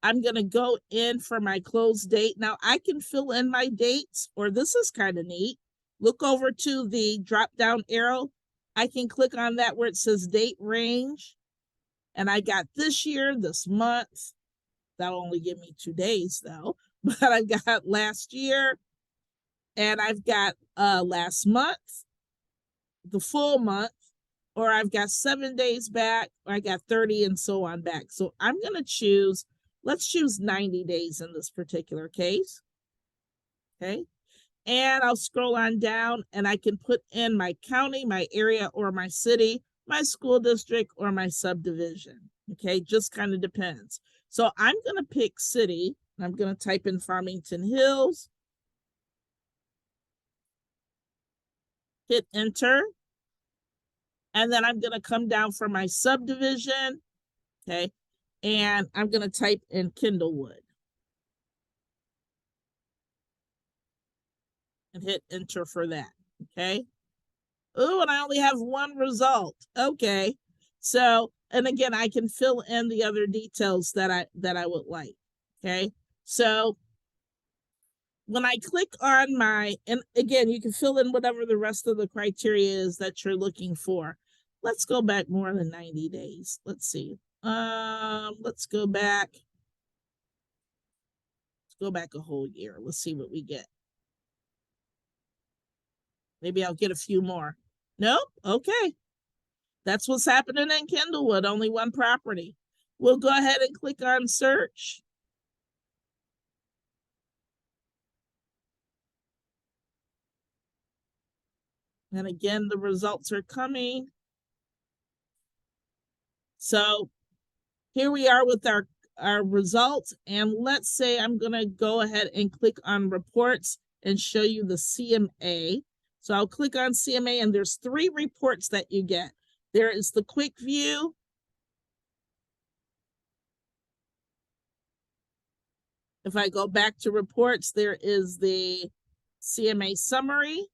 I'm going to go in for my close date. Now I can fill in my dates, or this is kind of neat. Look over to the drop down arrow. I can click on that where it says date range. And I got this year, this month. That'll only give me 2 days though. But I've got last year, and I've got last month, the full month, or I've got 7 days back, or I got 30 and so on back. So I'm going to choose, let's choose 90 days in this particular case. Okay. And I'll scroll on down and I can put in my county, my area, or my city, my school district, or my subdivision. Okay. Just kind of depends. So I'm going to pick city. I'm going to type in Farmington Hills. Hit enter. And then I'm going to come down for my subdivision. Okay. And I'm going to type in Kindlewood. And hit enter for that. Okay. Oh, and I only have one result. Okay. So, and again, I can fill in the other details that I would like. Okay. So when I click on my, and again, you can fill in whatever the rest of the criteria is that you're looking for. Let's go back more than 90 days. Let's see. Let's go back. Let's go back a whole year. Let's see what we get. Maybe I'll get a few more. Nope. Okay. That's what's happening in Kindlewood. Only one property. We'll go ahead and click on search. And again, the results are coming. So here we are with our results. And let's say I'm going to go ahead and click on reports and show you the CMA. So I'll click on CMA, and there's 3 reports that you get. There is the quick view. If I go back to reports, there is the CMA summary.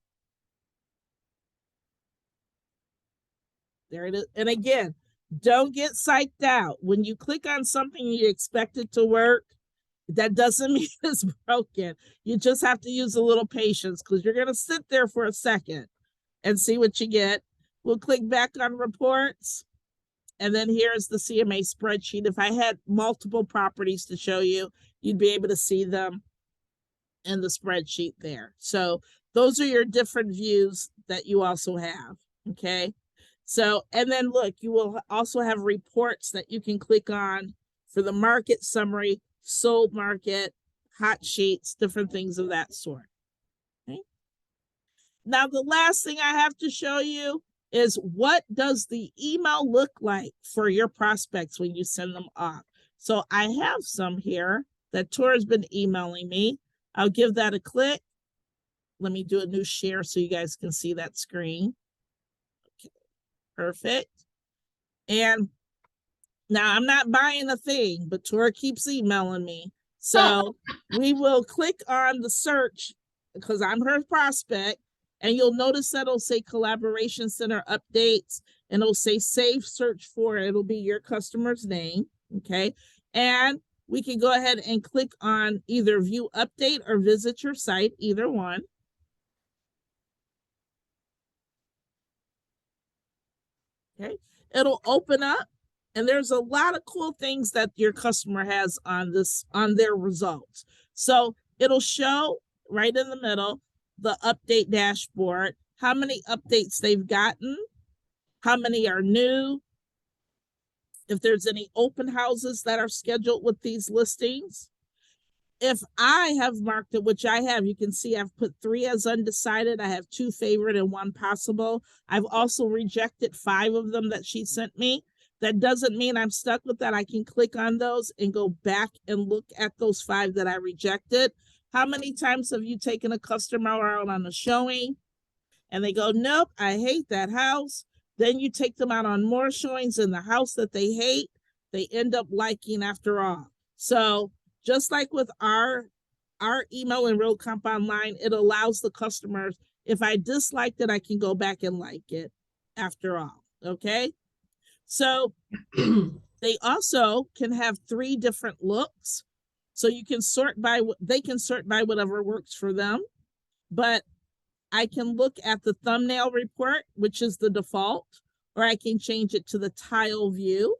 There it is. And again, Don't get psyched out. When you click on something you expect it to work, that doesn't mean it's broken. You just have to use a little patience because you're going to sit there for a second and see what you get. We'll click back on reports. And then here's the CMA spreadsheet. If I had multiple properties to show you, you'd be able to see them in the spreadsheet there. So those are your different views that you also have. Okay. So, and then look, you will also have reports that you can click on for the market summary, sold market, hot sheets, different things of that sort. Okay. Now, the last thing I have to show you is what does the email look like for your prospects when you send them off? So I have some here that Tora's been emailing me. I'll give that a click. Let me do a new share so you guys can see that screen. Okay, perfect. And now I'm not buying a thing, but Tora keeps emailing me. So we will click on the search because I'm her prospect. And you'll notice that it'll say Collaboration Center updates and it'll say save search for, it'll be your customer's name. Okay. And we can go ahead and click on either view update or visit your site, either one. Okay. It'll open up and there's a lot of cool things that your customer has on their results. So it'll show right in the middle the update dashboard, how many updates they've gotten, how many are new, if there's any open houses that are scheduled with these listings. If I have marked it, which I have, you can see I've put 3 as undecided. I have 2 favorite and 1 possible. I've also rejected 5 of them that she sent me. That doesn't mean I'm stuck with that. I can click on those and go back and look at those 5 that I rejected. How many times have you taken a customer out on a showing and they go, nope, I hate that house? Then you take them out on more showings in the house that they hate, they end up liking after all. So just like with our email and Realcomp Online, it allows the customers, if I disliked it, I can go back and like it after all. Okay. So they also can have 3 different looks. So you can sort by, they can sort by whatever works for them. But I can look at the thumbnail report, which is the default, or I can change it to the tile view.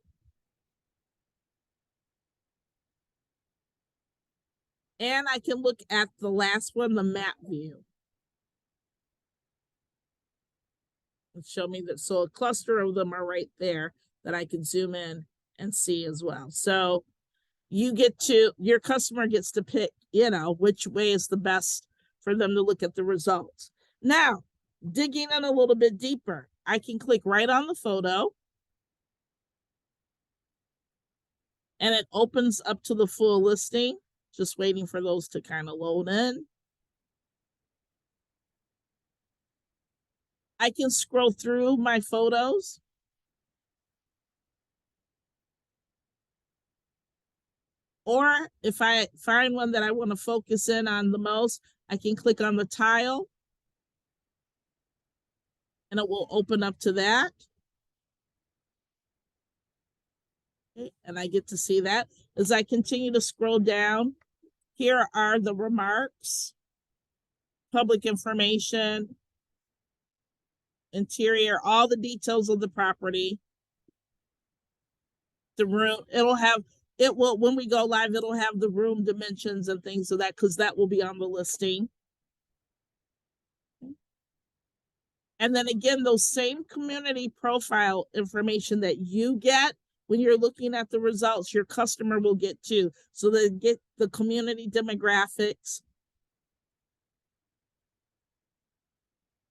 And I can look at the last one, the map view. And show me that. So a cluster of them are right there that I can zoom in and see as well. So you get to, your customer gets to pick, which way is the best for them to look at the results. Now, digging in a little bit deeper, I can click right on the photo and it opens up to the full listing. Just waiting for those to kind of load in. I can scroll through my photos. Or if I find one that I want to focus in on the most, I can click on the tile and it will open up to that. Okay, and I get to see that. As I continue to scroll down, here are the remarks, public information, interior, all the details of the property. The room, it will, when we go live, it'll have the room dimensions and things of that, because that will be on the listing. And then again, those same community profile information that you get when you're looking at the results, your customer will get too. So they get the community demographics,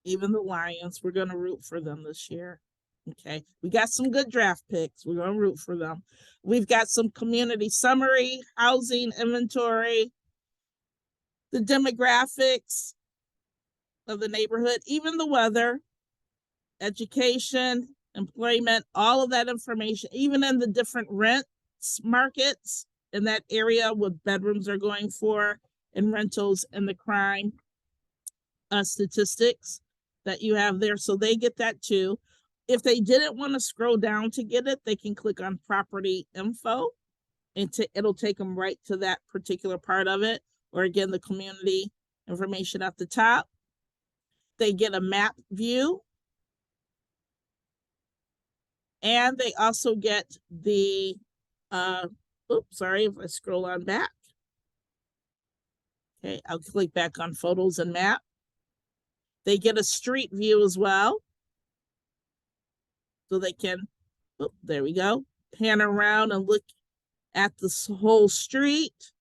even the Lions. We're going to root for them this year. Okay. We got some good draft picks. We're going to root for them. We've got some community summary, housing inventory, the demographics of the neighborhood, even the weather, education, employment, all of that information, even in the different rents markets in that area, what bedrooms are going for and rentals, and the crime statistics that you have there. So they get that too. If they didn't want to scroll down to get it, they can click on property info and it'll take them right to that particular part of it. Or again, the community information at the top. They get a map view. And they also get the, oops, sorry, if I scroll on back. Okay, I'll click back on photos and map. They get a street view as well. So they can, oh, there we go, pan around and look at this whole street.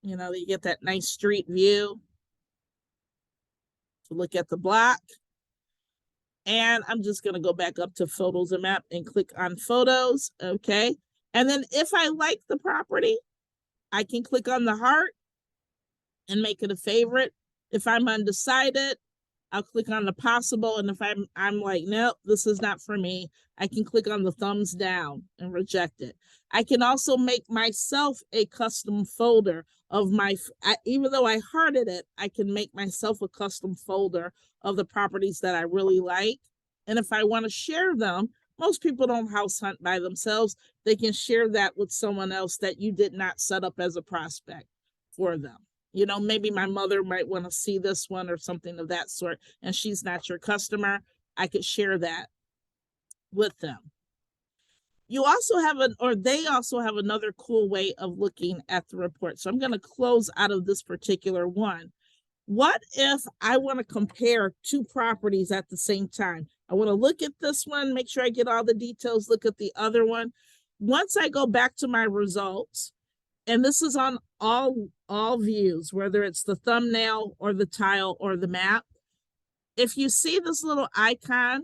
You know, you get that nice street view to look at the block. And I'm just going to go back up to photos and map and click on photos. Okay. And then if I like the property, I can click on the heart and make it a favorite. If I'm undecided, I'll click on the possible. And if I'm like, nope, this is not for me, I can click on the thumbs down and reject it. I can also make myself a custom folder of even though I hearted it, I can make myself a custom folder of the properties that I really like. And if I want to share them, most people don't house hunt by themselves. They can share that with someone else that you did not set up as a prospect for them. You know, maybe my mother might want to see this one or something of that sort, and she's not your customer. I could share that with them. You also have they also have another cool way of looking at the report. So I'm going to close out of this particular one. What if I want to compare two properties at the same time? I want to look at this one, make sure I get all the details, look at the other one. Once I go back to my results, and this is on all views, whether it's the thumbnail or the tile or the map. If you see this little icon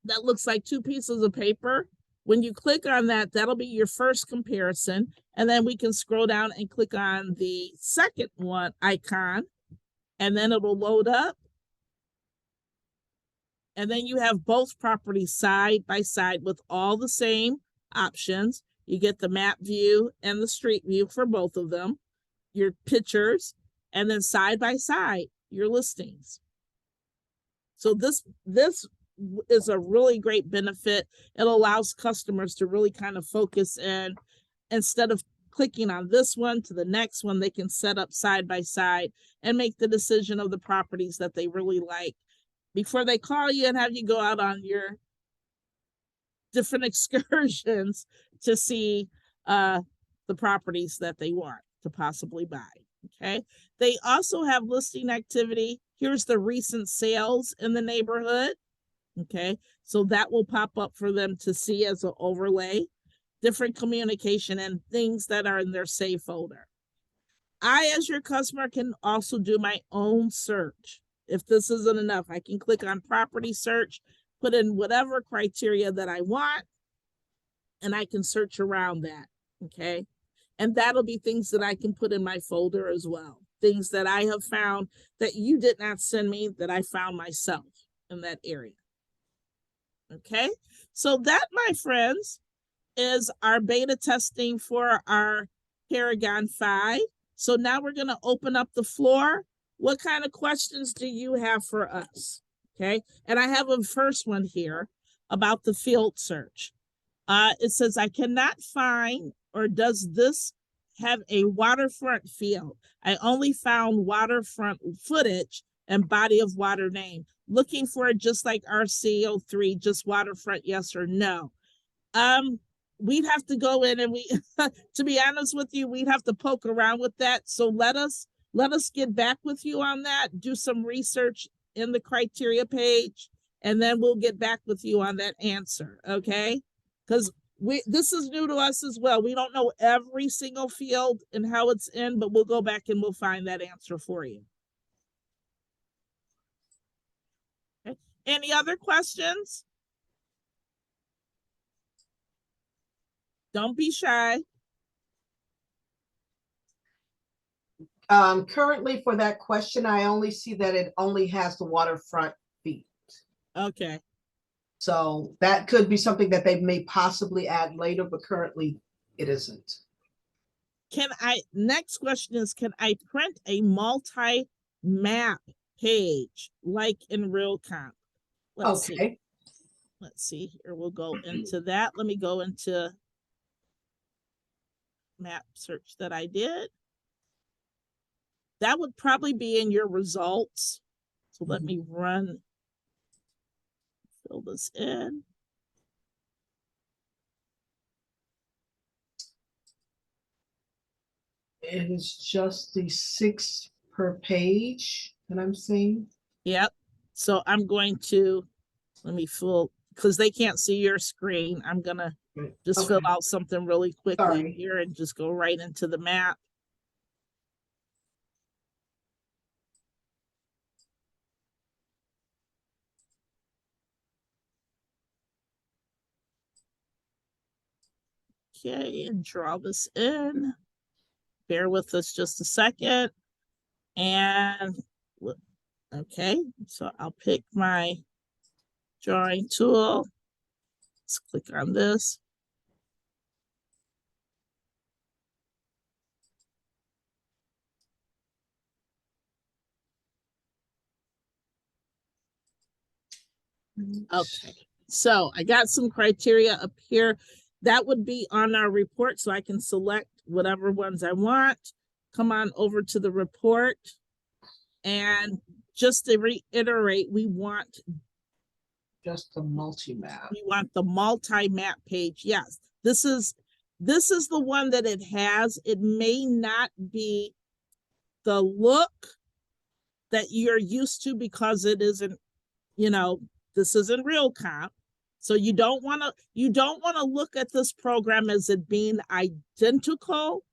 that looks like two pieces of paper, when you click on that, that'll be your first comparison. And then we can scroll down and click on the second one icon, and then it'll load up. And then you have both properties side by side with all the same options. You get the map view and the street view for both of them, your pictures, and then side by side, your listings. So this is a really great benefit. It allows customers to really kind of focus in. Instead of clicking on this one to the next one, they can set up side by side and make the decision of the properties that they really like before they call you and have you go out on your different excursions to see the properties that they want to possibly buy. Okay. They also have listing activity. Here's the recent sales in the neighborhood. Okay. So that will pop up for them to see as an overlay, different communication and things that are in their save folder. I, as your customer, can also do my own search. If this isn't enough, I can click on property search, put in whatever criteria that I want, and I can search around that. Okay. And that'll be things that I can put in my folder as well. Things that I have found that you did not send me, that I found myself in that area. Okay. So that, my friends, is our beta testing for our Paragon 5. So now we're going to open up the floor. What kind of questions do you have for us? Okay. And I have a first one here about the field search. It says, I cannot find, or does this have a waterfront field? I only found waterfront footage and body of water name. Looking for it just like RC03, just waterfront, yes or no? We'd have to go in and to be honest with you, we'd have to poke around with that. So let us get back with you on that, do some research in the criteria page, and then we'll get back with you on that answer. Okay. Because this is new to us as well. We don't know every single field and how it's in, but we'll go back and we'll find that answer for you. Okay. Any other questions? Don't be shy. Currently for that question, I only see that it only has the waterfront feet. Okay. So that could be something that they may possibly add later, but currently it isn't. Next question is, can I print a multi-map page, like in Realcomp. Let's see. Okay. Let's see here. We'll go into that. Let me go into map search that I did. That would probably be in your results. So let me fill this in. It is just the 6 per page that I'm seeing. Yep. So I'm going to, let me fill, because they can't see your screen. I'm going to just fill Okay. out something really quickly Sorry. here and just go right into the map. Okay, and draw this in. Bear with us just a second. And okay, so I'll pick my drawing tool. Let's click on this. Okay, so I got some criteria up here. That would be on our report, so I can select whatever ones I want. Come on over to the report. And just to reiterate, we want Just the multi-map. we want the multi-map page. Yes, this is the one that it has. It may not be the look that you're used to because it isn't, this isn't Realcomp. So you don't want to look at this program as it being identical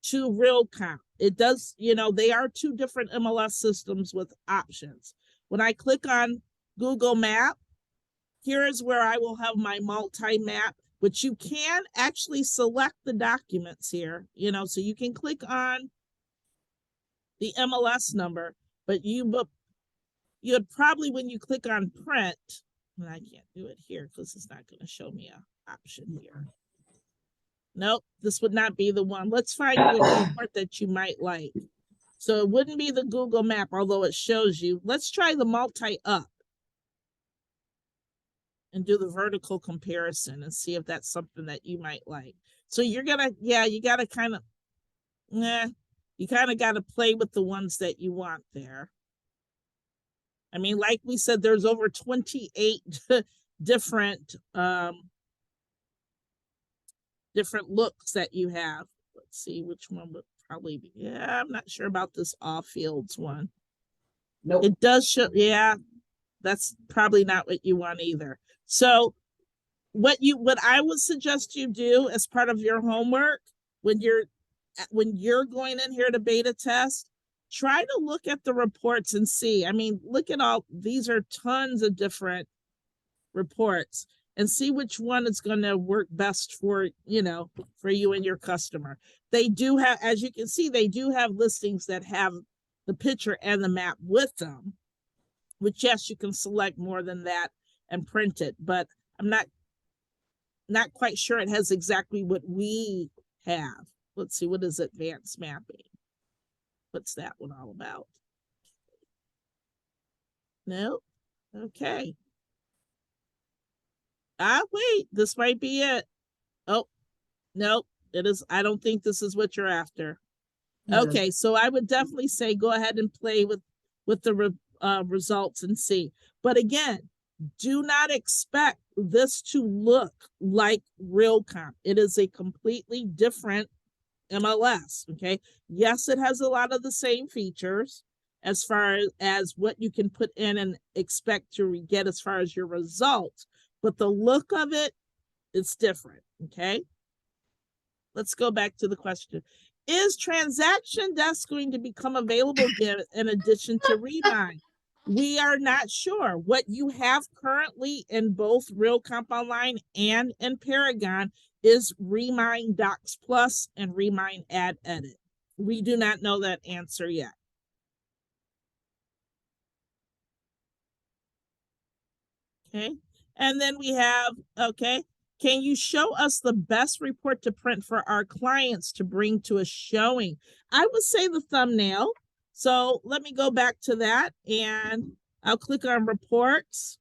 to Realcomp. It does, they are two different MLS systems with options. When I click on Google Map, here is where I will have my multi-map, which you can actually select the documents here, so you can click on the MLS number, but you'd probably, when you click on print, and I can't do it here because it's not going to show me an option here. Nope, this would not be the one. Let's find you a report that you might like. So it wouldn't be the Google Map, although it shows you. Let's try the multi-up and do the vertical comparison and see if that's something that you might like. So you're gonna, you gotta kind of, you kind of got to play with the ones that you want there. I mean, like we said, there's over 28 different different looks that you have. Let's see which one would probably be. Yeah, I'm not sure about this all fields one. Nope. It does show, that's probably not what you want either. So what I would suggest you do as part of your homework when you're going in here to beta test, try to look at the reports and see. I mean, look at these are tons of different reports and see which one is going to work best for you and your customer. They do have, as you can see, they do have listings that have the picture and the map with them, which, yes, you can select more than that and print it, but I'm not quite sure it has exactly what we have. Let's see, what is advanced mapping? What's that one all about? No. Okay. Wait, this might be it. Oh, no, it is. I don't think this is what you're after. Okay, so I would definitely say go ahead and play with the results and see. But again, do not expect this to look like Realcomp. It is a completely different MLS. Okay. Yes, it has a lot of the same features as far as what you can put in and expect to get as far as your results, but the look of it is different. Okay. Let's go back to the question. Is Transaction Desk going to become available again in addition to Remind? We are not sure. What you have currently in both Realcomp Online and in Paragon is Remind Docs Plus and Remind Add Edit. We do not know that answer yet. Okay. And then we have, okay, can you show us the best report to print for our clients to bring to a showing? I would say the thumbnail. So let me go back to that and I'll click on reports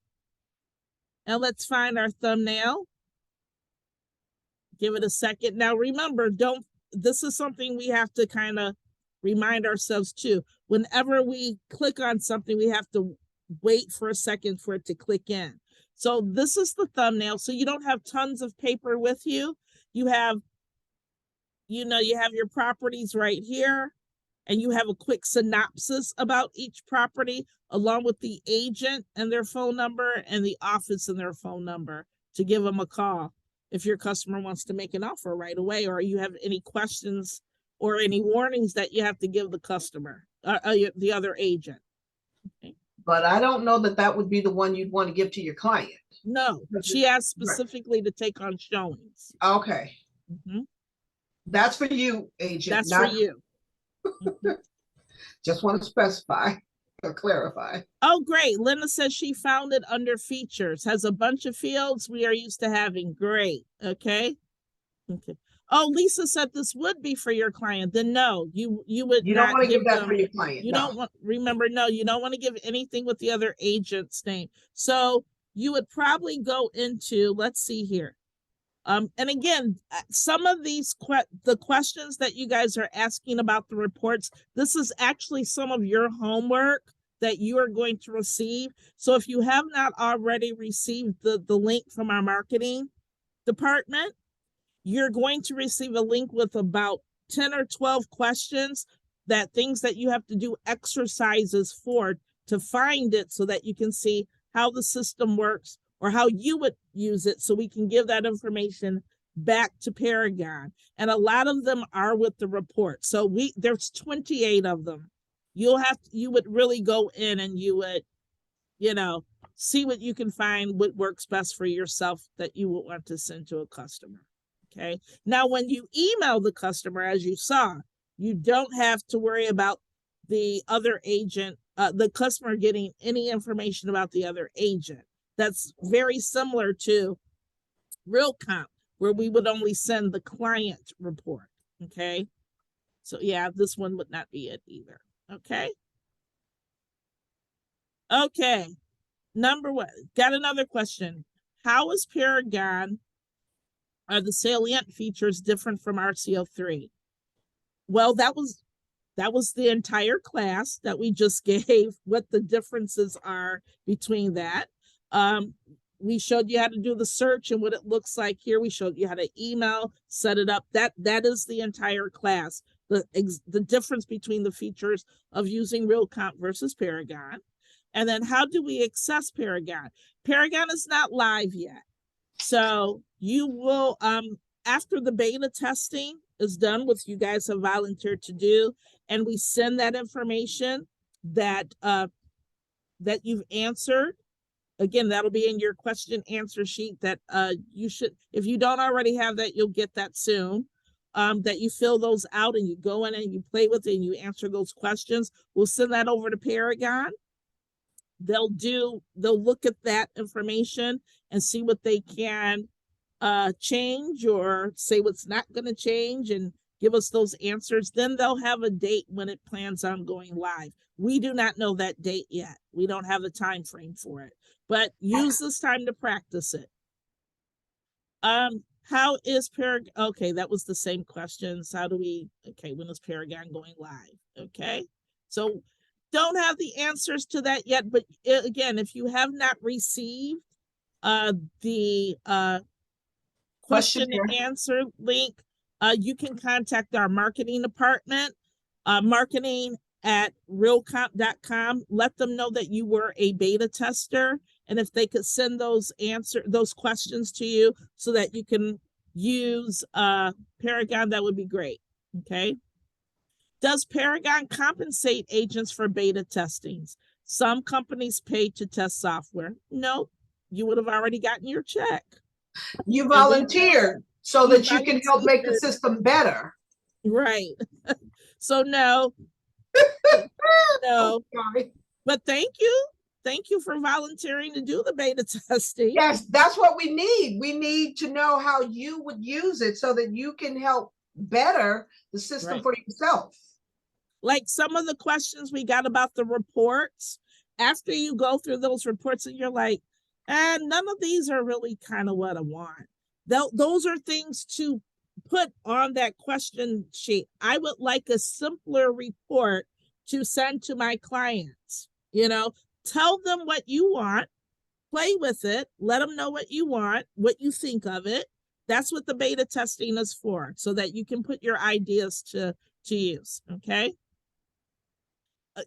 and let's find our thumbnail. Give it a second. Now remember, this is something we have to kind of remind ourselves too. Whenever we click on something, we have to wait for a second for it to click in. So this is the thumbnail. So you don't have tons of paper with you. You have, you have your properties right here, and you have a quick synopsis about each property along with the agent and their phone number and the office and their phone number to give them a call if your customer wants to make an offer right away, or you have any questions or any warnings that you have to give the customer, the other agent. Okay. But I don't know that that would be the one you'd want to give to your client. No, she asked specifically to take on showings. Okay. Mm-hmm. That's for you, agent. That's for you. Mm-hmm. Just want to specify or clarify. Oh, great. Linda says she found it under features. Has a bunch of fields we are used to having. Great. Okay. Okay. Oh, Lisa said this would be for your client. Then no, you would You not don't want to give that them, for your client. you No. don't want, remember, no, you don't want to give anything with the other agent's name. So you would probably go into, let's see here. And again, some of these the questions that you guys are asking about the reports, this is actually some of your homework that you are going to receive. So if you have not already received the link from our marketing department, you're going to receive a link with about 10 or 12 questions, that things that you have to do exercises for to find it so that you can see how the system works or how you would use it, so we can give that information back to Paragon. And a lot of them are with the report. So there's 28 of them. You would really go in and you would, see what you can find, what works best for yourself that you would want to send to a customer. Okay. Now, when you email the customer, as you saw, you don't have to worry about the other agent, the customer getting any information about the other agent. That's very similar to Realcomp, where we would only send the client report. Okay. So yeah, this one would not be it either. Okay. Okay. Number one, got another question. How is Paragon, are the salient features different from RCO3? Well, that was the entire class that we just gave, what the differences are between that. We showed you how to do the search and what it looks like here. We showed you how to email, set it up. That is the entire class. The difference between the features of using Realcomp versus Paragon. And then how do we access Paragon? Paragon is not live yet. So you will, after the beta testing is done, which you guys have volunteered to do, and we send that information that you've answered. Again, that'll be in your question answer sheet that you should, if you don't already have that, you'll get that soon. That you fill those out and you go in and you play with it and you answer those questions. We'll send that over to Paragon. They'll look at that information and see what they can change or say what's not going to change and give us those answers. Then they'll have a date when it plans on going live. We do not know that date yet. We don't have the time frame for it, but use this time to practice it. How is Paragon? Okay, that was the same questions. When is Paragon going live? Okay, so don't have the answers to that yet, but again, if you have not received the question and answer link, you can contact our marketing department, marketing@realcomp.com. Let them know that you were a beta tester, and if they could send those questions to you so that you can use Paragon, that would be great. Okay. Does Paragon compensate agents for beta testings? Some companies pay to test software. No, you would have already gotten your check. You volunteered so that you can help make the system better. Right. So no. No. Sorry. But thank you. Thank you for volunteering to do the beta testing. Yes, that's what we need. We need to know how you would use it so that you can help better the system for yourself. Like some of the questions we got about the reports, after you go through those reports and you're like, none of these are really kind of what I want. Those are things to put on that question sheet. I would like a simpler report to send to my clients. Tell them what you want, play with it, let them know what you want, what you think of it. That's what the beta testing is for, so that you can put your ideas to use. Okay.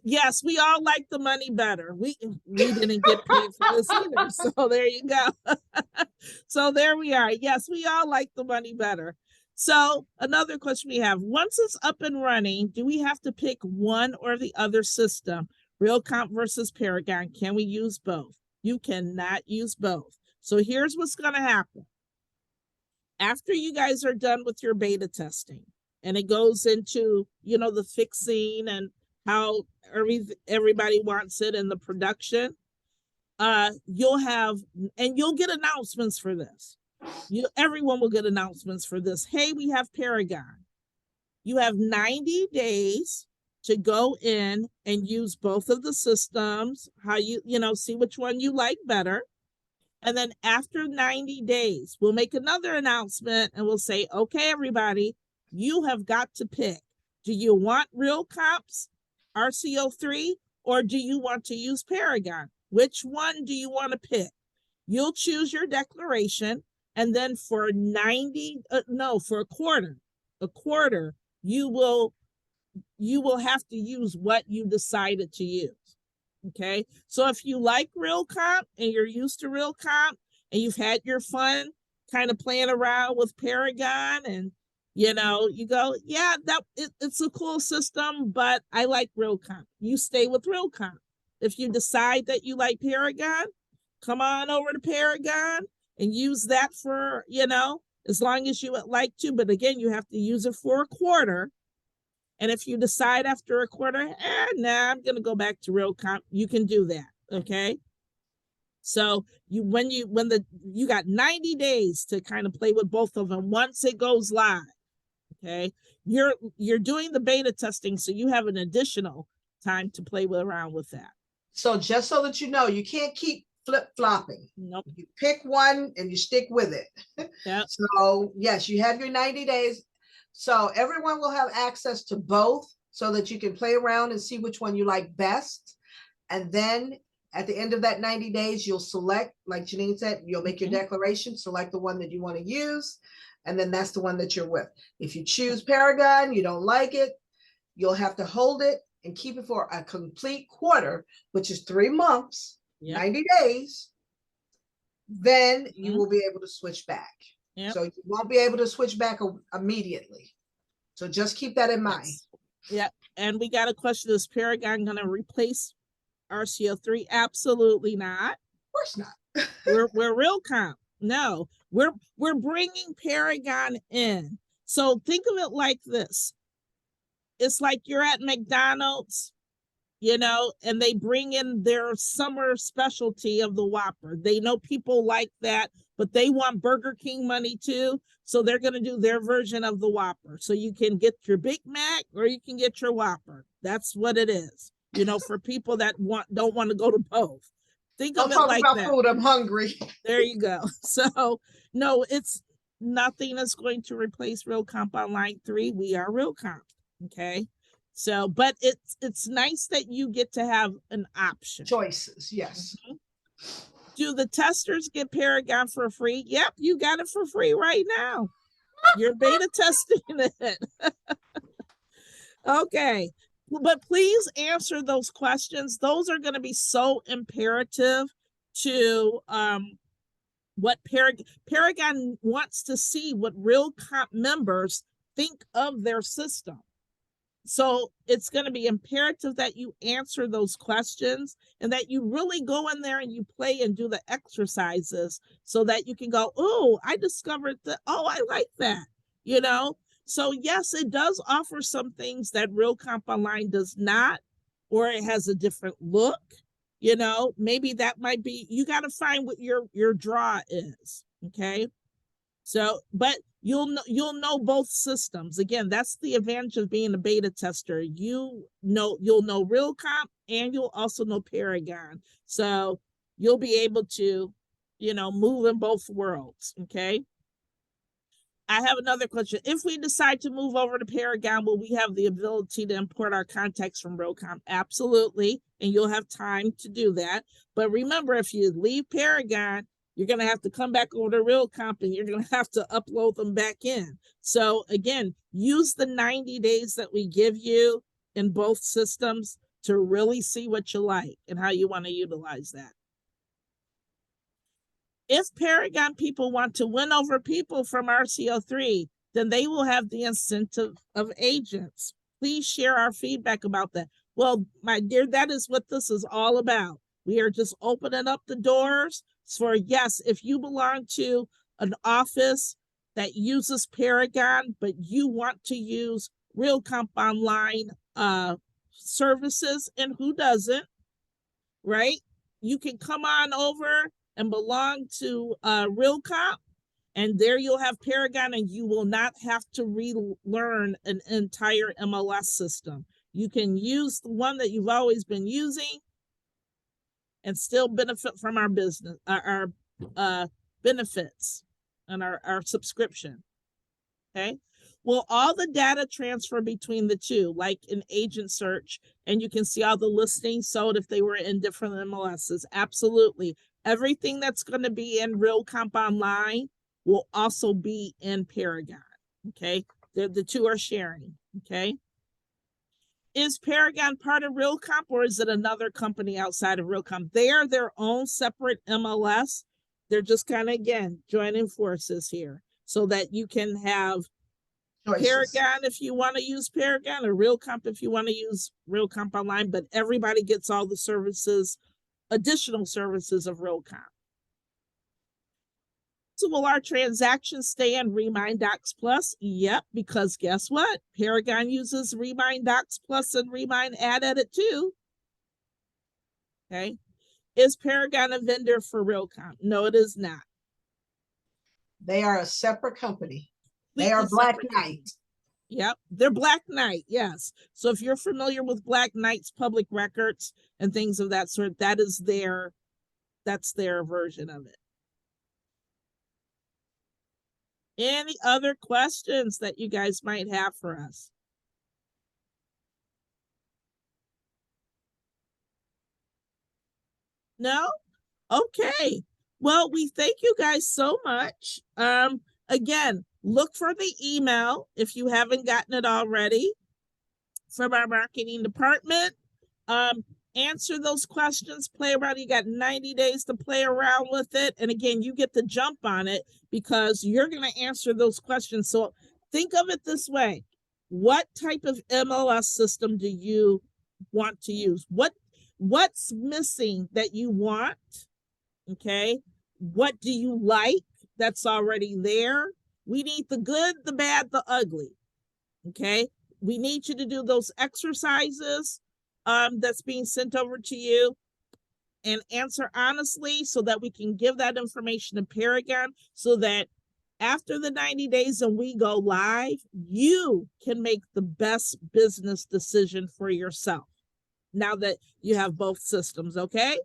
Yes, we all like the money better. We didn't get paid for this either. So there you go. So there we are. Yes, we all like the money better. So another question we have, once it's up and running, do we have to pick one or the other system? Realcomp versus Paragon. Can we use both? You cannot use both. So here's what's going to happen. After you guys are done with your beta testing and it goes into, the fixing and how everybody wants it in the production, you'll get announcements for this. Everyone will get announcements for this. Hey, we have Paragon. You have 90 days to go in and use both of the systems, how see which one you like better. And then after 90 days, we'll make another announcement and we'll say, okay, everybody, you have got to pick. Do you want Realcomp's RCO3 or do you want to use Paragon? Which one do you want to pick? You'll choose your declaration, and then for a quarter, you will have to use what you decided to use. Okay. So if you like Realcomp and you're used to Realcomp and you've had your fun kind of playing around with Paragon and you go, yeah, it's a cool system, but I like Realcomp. You stay with Realcomp. If you decide that you like Paragon, come on over to Paragon and use that for, as long as you would like to. But again, you have to use it for a quarter. And if you decide after a quarter, I'm going to go back to Realcomp, you can do that. Okay. So you got 90 days to kind of play with both of them once it goes live. Okay. You're doing the beta testing, so you have an additional time to play around with that. So just so that you know, you can't keep flip-flopping. Nope. You pick one and you stick with it. Yep. So yes, you have your 90 days. So everyone will have access to both so that you can play around and see which one you like best. And then at the end of that 90 days, you'll select, like Janine said, you'll make your declaration, select the one that you want to use. And then that's the one that you're with. If you choose Paragon, you don't like it, you'll have to hold it and keep it for a complete quarter, which is 3 months, 90 days. Then you will be able to switch back. Yep. So you won't be able to switch back immediately. So just keep that in mind. Yeah. And we got a question, is Paragon going to replace RCO3? Absolutely not. Of course not. we're Realcomp. No, we're bringing Paragon in. So think of it like this. It's like you're at McDonald's, and they bring in their summer specialty of the Whopper. They know people like that, but they want Burger King money too. So they're going to do their version of the Whopper. So you can get your Big Mac or you can get your Whopper. That's what it is. For people that don't want to go to both. Think of it like that. Food, I'm hungry. There you go. So no, it's nothing is going to replace Realcomp Online 3. We are Realcomp. Okay. So, but it's nice that you get to have an option. Choices, yes. Mm-hmm. Do the testers get Paragon for free? Yep, you got it for free right now. You're beta testing it. Okay. But please answer those questions. Those are going to be so imperative to what Paragon wants to see, what Realcomp members think of their system. So it's going to be imperative that you answer those questions and that you really go in there and you play and do the exercises so that you can go, oh, I discovered that. Oh, I like that, So yes, it does offer some things that Realcomp Online does not, or it has a different look, maybe that might be, you got to find what your draw is. Okay. So, but you'll know both systems. Again, that's the advantage of being a beta tester. You'll know Realcomp and you'll also know Paragon. So you'll be able to, move in both worlds. Okay. I have another question. If we decide to move over to Paragon, will we have the ability to import our contacts from Realcomp? Absolutely. And you'll have time to do that. But remember, if you leave Paragon, you're going to have to come back over to Realcomp and you're going to have to upload them back in. So again, use the 90 days that we give you in both systems to really see what you like and how you want to utilize that. If Paragon people want to win over people from RCO3, then they will have the incentive of agents. Please share our feedback about that. Well, my dear, that is what this is all about. We are just opening up the doors for, yes, if you belong to an office that uses Paragon, but you want to use Realcomp Online services, and who doesn't, right? You can come on over and belong to Realcomp, and there you'll have Paragon, and you will not have to relearn an entire MLS system. You can use the one that you've always been using and still benefit from our business, our benefits and our subscription. Okay. Well, all the data transfer between the two, like in agent search, and you can see all the listings sold if they were in different MLSs. Absolutely. Everything that's going to be in Realcomp Online will also be in Paragon. Okay. The two are sharing. Okay. Is Paragon part of Realcomp or is it another company outside of Realcomp? They are their own separate MLS. They're just kind of, again, joining forces here so that you can have choices. Paragon if you want to use Paragon, or Realcomp if you want to use Realcomp Online, but everybody gets all the services, additional services of Realcomp. So will our transactions stay in Remind Docs Plus? Yep, because guess what? Paragon uses Remind Docs Plus and Remind Ad Edit too. Okay. Is Paragon a vendor for Realcomp? No, it is not. They are a separate company. They are Black Knight. Yep, they're Black Knight, yes. So if you're familiar with Black Knight's public records and things of that sort, that's their version of it. Any other questions that you guys might have for us? No? Okay. Well, we thank you guys so much. Again, look for the email if you haven't gotten it already from our marketing department. Answer those questions, play around. You got 90 days to play around with it. And again, you get the jump on it because you're going to answer those questions. So think of it this way. What type of MLS system do you want to use? What's missing that you want? Okay. What do you like that's already there? We need the good, the bad, the ugly. Okay. We need you to do those exercises that's being sent over to you and answer honestly so that we can give that information to Paragon so that after the 90 days and we go live, you can make the best business decision for yourself now that you have both systems. Okay.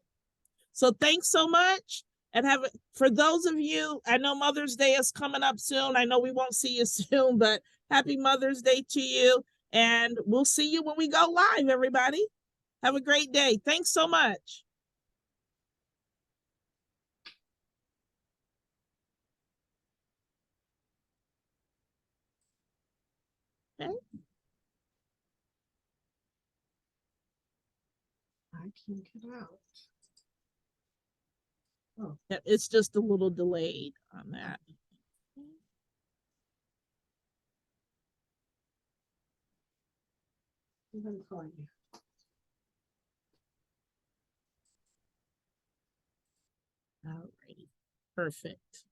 So thanks so much. And for those of you, I know Mother's Day is coming up soon. I know we won't see you soon, but happy Mother's Day to you. And we'll see you when we go live, everybody. Have a great day. Thanks so much. Okay. I can't get out. Oh. It's just a little delayed on that. I'm calling you. All righty. Perfect.